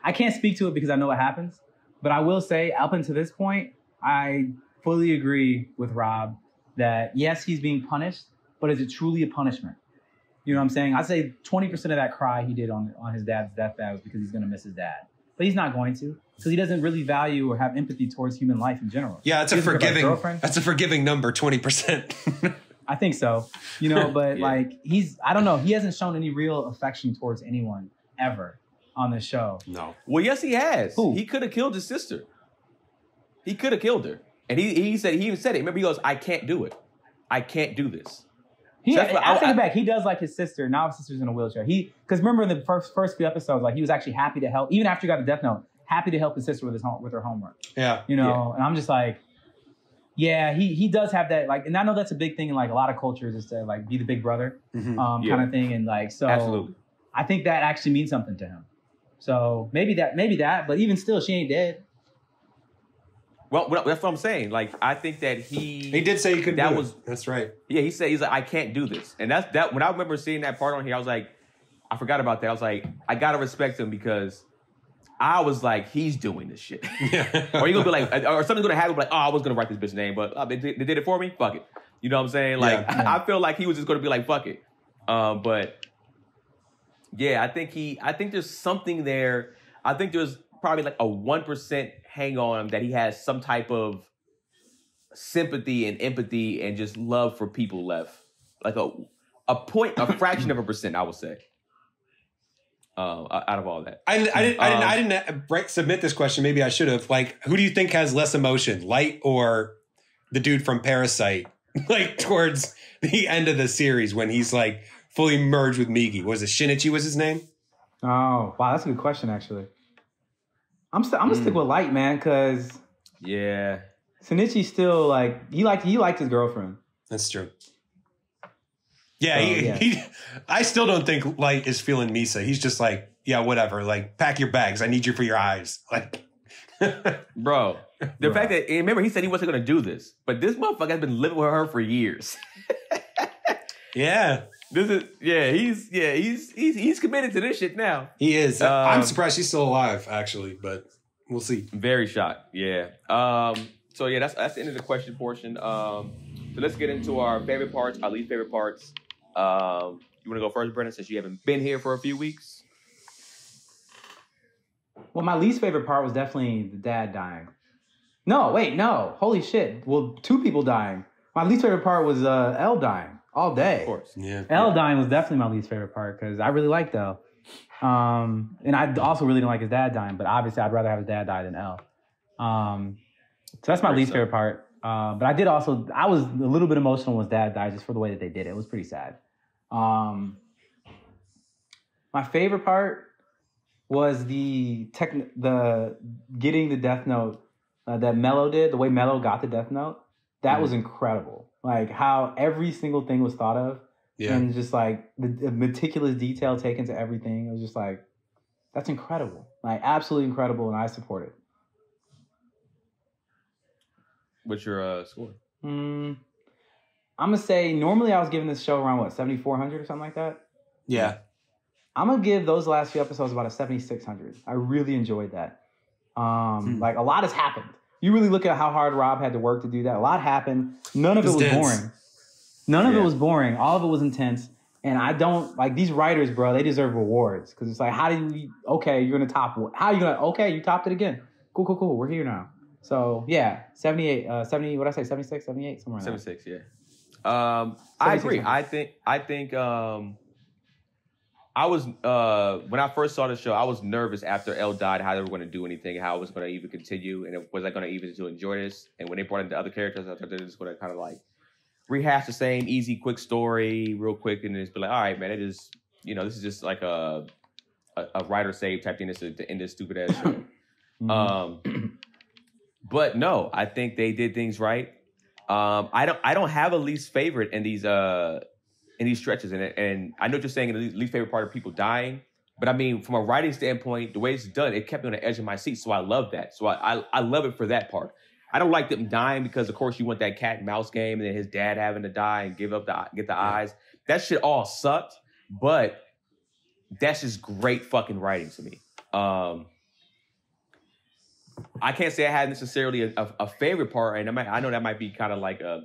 I can't speak to it because I know what happens. But I will say, up until this point, I fully agree with Rob that, yes, he's being punished, but is it truly a punishment? You know what I'm saying? I'd say 20% of that cry he did on his dad's deathbed was because he's going to miss his dad. But he's not going to, because he doesn't really value or have empathy towards human life in general. Yeah, that's a forgiving number, 20%. I think so. You know, but like I don't know. He hasn't shown any real affection towards anyone ever on this show. No. Well, yes, he has. Who? He could have killed his sister. He could have killed her. And he even said it. Remember, he goes, I can't do it. I can't do this. I take it back. He does like his sister. Now his sister's in a wheelchair. Because remember in the first few episodes, like he was actually happy to help, even after he got a death note, happy to help his sister with her homework. Yeah. You know, and I'm just like, yeah, he does have that, like, and I know that's a big thing in like a lot of cultures is to like be the big brother kind of thing. And like, so absolutely. I think that actually means something to him. So maybe that, but even still, she ain't dead. Well, that's what I'm saying. Like, I think that he did say he couldn't do it. That's right. Yeah, he's like, I can't do this. And that's that. When I remember seeing that part on here, I was like, I forgot about that. I was like, I got to respect him because I was like, he's doing this shit. Or you're going to be like, or something's going to happen, like, oh, I was going to write this bitch name, but they did it for me? Fuck it. You know what I'm saying? Like, I feel like he was just going to be like, fuck it. But yeah, I think there's something there. I think there's probably like a 1% hang on that he has some type of sympathy and empathy and just love for people left. Like a fraction of a percent, I would say. Out of all that. I didn't submit this question. Maybe I should have. Like, who do you think has less emotion, Light or the dude from Parasite? Like towards the end of the series when he's like fully merged with Migi. Was it Shinichi was his name? Oh, wow. That's a good question, actually. I'm gonna stick with Light, man, because Shinichi's still like he liked his girlfriend. That's true. Yeah, I still don't think Light is feeling Misa. He's just like, yeah, whatever. Like, pack your bags. I need you for your eyes. Like, Bro, the fact that, and remember, he said he wasn't going to do this, but this motherfucker has been living with her for years. Yeah. He's committed to this shit now. He is. I'm surprised she's still alive, actually, but we'll see. Very shocked. Yeah. So yeah, that's the end of the question portion. So let's get into our favorite parts, our least favorite parts. You want to go first, Brennan, since you haven't been here for a few weeks? Well, my least favorite part was definitely the dad dying. No, wait, no. Holy shit. Well, two people dying. My least favorite part was Elle dying all day. Of course. Yeah. Elle dying was definitely my least favorite part because I really liked Elle. And I also really didn't like his dad dying, but obviously I'd rather have his dad die than Elle. So that's my least favorite part. But I was a little bit emotional when his dad died just for the way that they did it. It was pretty sad. My favorite part was the getting the Death Note that Mello did, the way Mello got the Death Note. That was incredible. Like how every single thing was thought of. Yeah. And just like the meticulous detail taken to everything. It was just like, that's incredible. Like absolutely incredible, and I support it. What's your score? I'm going to say, normally I was giving this show around, 7,400 or something like that? Yeah. I'm going to give those last few episodes about a 7,600. I really enjoyed that. Like, a lot has happened. You really look at how hard Rob had to work to do that. A lot happened. None of it was boring. None of it was boring. All of it was intense. And I don't, like, these writers, bro, they deserve rewards. Because it's like, how do you, okay, you're going to top, how are you going to, okay, you topped it again. Cool. We're here now. So, yeah, 78, 70, what did I say, 76, 78? Somewhere in 76, yeah. I agree. I think I was, when I first saw the show, I was nervous after Elle died, how they were going to do anything, how it was going to even continue, and was I going to even to enjoy this? And when they brought in the other characters, I thought they were just going to kind of like rehash the same easy, quick story real quick and just be like, all right, man, it is, this is just like a writer save type thing to end this stupid ass show. But no, I think they did things right. I don't have a least favorite in these stretches, and I know what you're saying. The least favorite part of people dying, but I mean, from a writing standpoint, the way it's done, it kept me on the edge of my seat. So I love that. So I love it for that part. I don't like them dying because, of course, you want that cat and mouse game, and then his dad having to die and get the eyes. That shit all sucked, but that's just great fucking writing to me. I can't say I had necessarily a favorite part, and I know that might be kind of like a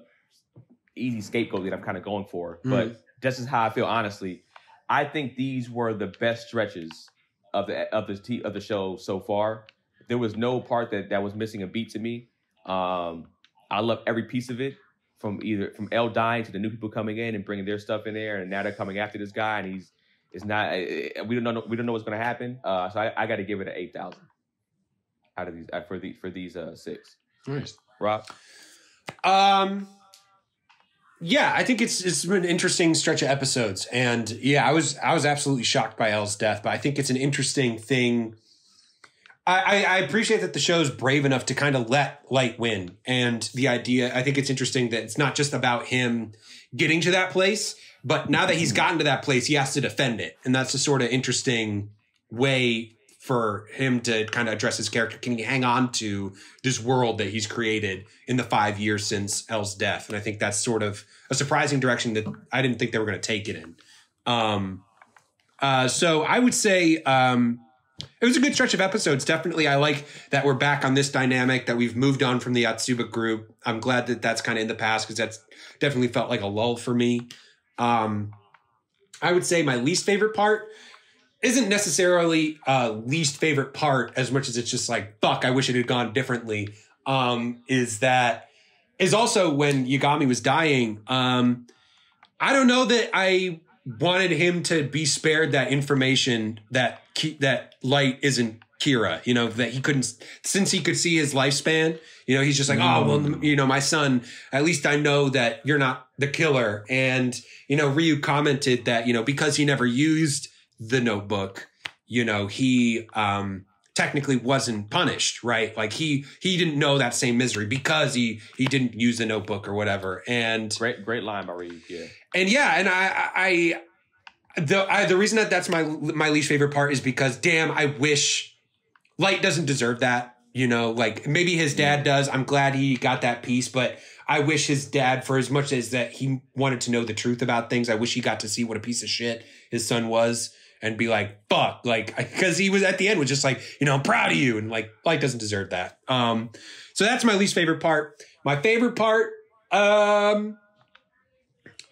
easy scapegoat that I'm kind of going for, but this is how I feel, honestly. I think these were the best stretches of the show so far. There was no part that was missing a beat to me. I love every piece of it, from Elle dying to the new people coming in and bringing their stuff in there, and now they're coming after this guy, and we don't know what's going to happen. So I got to give it an 8,000 out of these for these 6. Nice, Rob. Yeah, I think it's been an interesting stretch of episodes, and yeah, I was absolutely shocked by Elle's death, but I think it's an interesting thing. I appreciate that the show's brave enough to kind of let Light win, and the idea, I think it's interesting that it's not just about him getting to that place, but now that he's gotten to that place, he has to defend it, and that's a sort of interesting way for him to kind of address his character. Can he hang on to this world that he's created in the 5 years since Elle's death? And I think that's sort of a surprising direction that I didn't think they were going to take it in. So I would say it was a good stretch of episodes. Definitely, I like that we're back on this dynamic, that we've moved on from the Yotsuba group. I'm glad that that's kind of in the past, because that's definitely felt like a lull for me. I would say my least favorite part isn't necessarily least favorite part as much as it's just like, fuck, I wish it had gone differently. Is also when Yagami was dying. I don't know that I wanted him to be spared that information that Light isn't Kira, that he couldn't, since he could see his lifespan, he's just like, oh, well, my son, at least I know that you're not the killer. And, Ryu commented that, because he never used the notebook, he technically wasn't punished, right? Like he didn't know that same misery because he didn't use the notebook or whatever. And great line by Ryu, yeah. And yeah, and the reason that's my least favorite part is because, damn, I wish Light doesn't deserve that. You know, like maybe his dad does. I'm glad he got that piece, but I wish his dad, for as much as that he wanted to know the truth about things, I wish he got to see what a piece of shit his son was and be like, fuck, like, because he was at the end was just like, you know, I'm proud of you. And like, light doesn't deserve that. So that's my least favorite part. My favorite part, I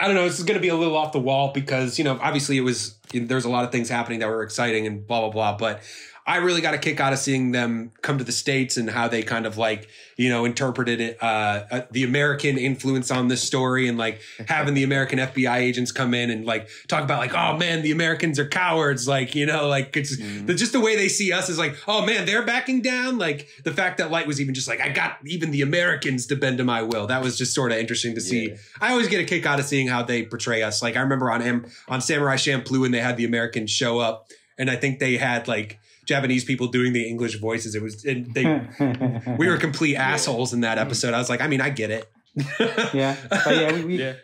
don't know, this is going to be a little off the wall because, you know, obviously there's a lot of things happening that were exciting and blah, blah, blah. But I really got a kick out of seeing them come to the States and how they kind of like, you know, interpreted it, the American influence on this story and like having the American FBI agents come in and like talk about like, oh man, the Americans are cowards. Like, you know, like it's just the way they see us is like, oh man, they're backing down. Like the fact that Light was even just like, I got even the Americans to bend to my will. That was just sort of interesting to see. I always get a kick out of seeing how they portray us. Like I remember on Samurai Champloo when they had the Americans show up and I think they had like Japanese people doing the English voices. It was, we were complete assholes in that episode. I was like, I mean, I get it.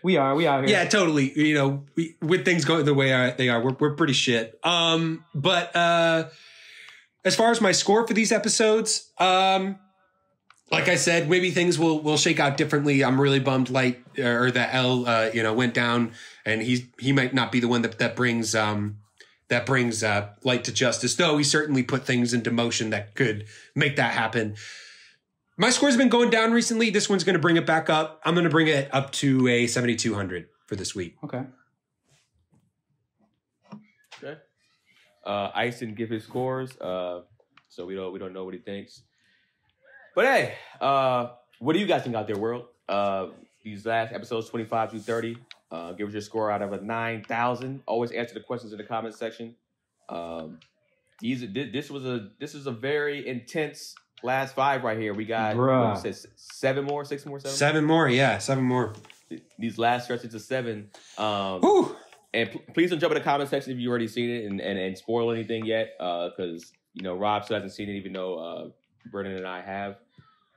We are here. Yeah, totally. You know, with things going the way they are, we're pretty shit. But as far as my score for these episodes, like I said, maybe things will shake out differently. I'm really bummed Light or that Elle, you know, went down and he might not be the one that brings Light to justice, though he certainly put things into motion that could make that happen. My score's been going down recently. This one's going to bring it back up. I'm going to bring it up to a 7,200 for this week. Okay. Ice didn't give his scores, so we don't know what he thinks. But hey, what do you guys think out there, world? These last episodes, 25 through 30. Give us your score out of a 9,000. Always answer the questions in the comment section. This is a very intense last 5 right here. We got what, 7 more, 6 more, 7? 7 more, yeah, 7 more. These last stretches of 7. And please don't jump in the comment section if you've already seen it and spoil anything yet, because you know Rob still hasn't seen it, even though Brennan and I have.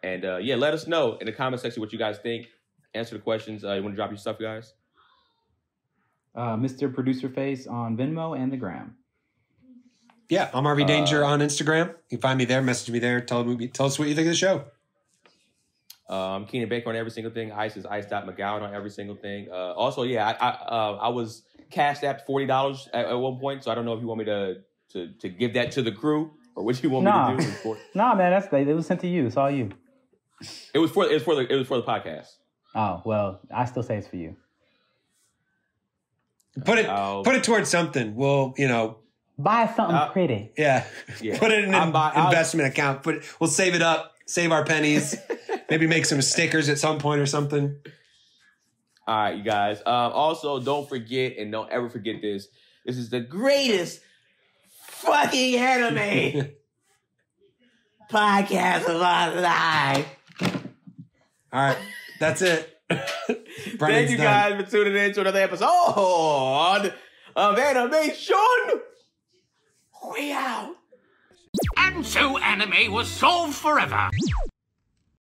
And yeah, let us know in the comment section what you guys think. Answer the questions. You want to drop your stuff, guys? Mr. Producer Face on Venmo and the Gram. Yeah, I'm RV Danger on Instagram. You can find me there, message me there, tell us what you think of the show. I'm Keenan Baker on every single thing. Ice is ice.mcgowan on every single thing. Also, yeah, I was cashed at $40 at one point, so I don't know if you want me to give that to the crew or what you want me to do. Nah, man, it was sent to you. It's all you. It was for the podcast. Oh well, I still say it's for you. Put it towards something. We'll, you know, buy something pretty. Yeah. Put it in an investment account. We'll save it up. Save our pennies. Maybe make some stickers at some point or something. All right, you guys. Also, don't forget and don't ever forget this. This is the greatest fucking anime podcast of our life. All right, that's it. Thank you guys for tuning in to another episode of Animeshun. We out. And so anime was solved forever.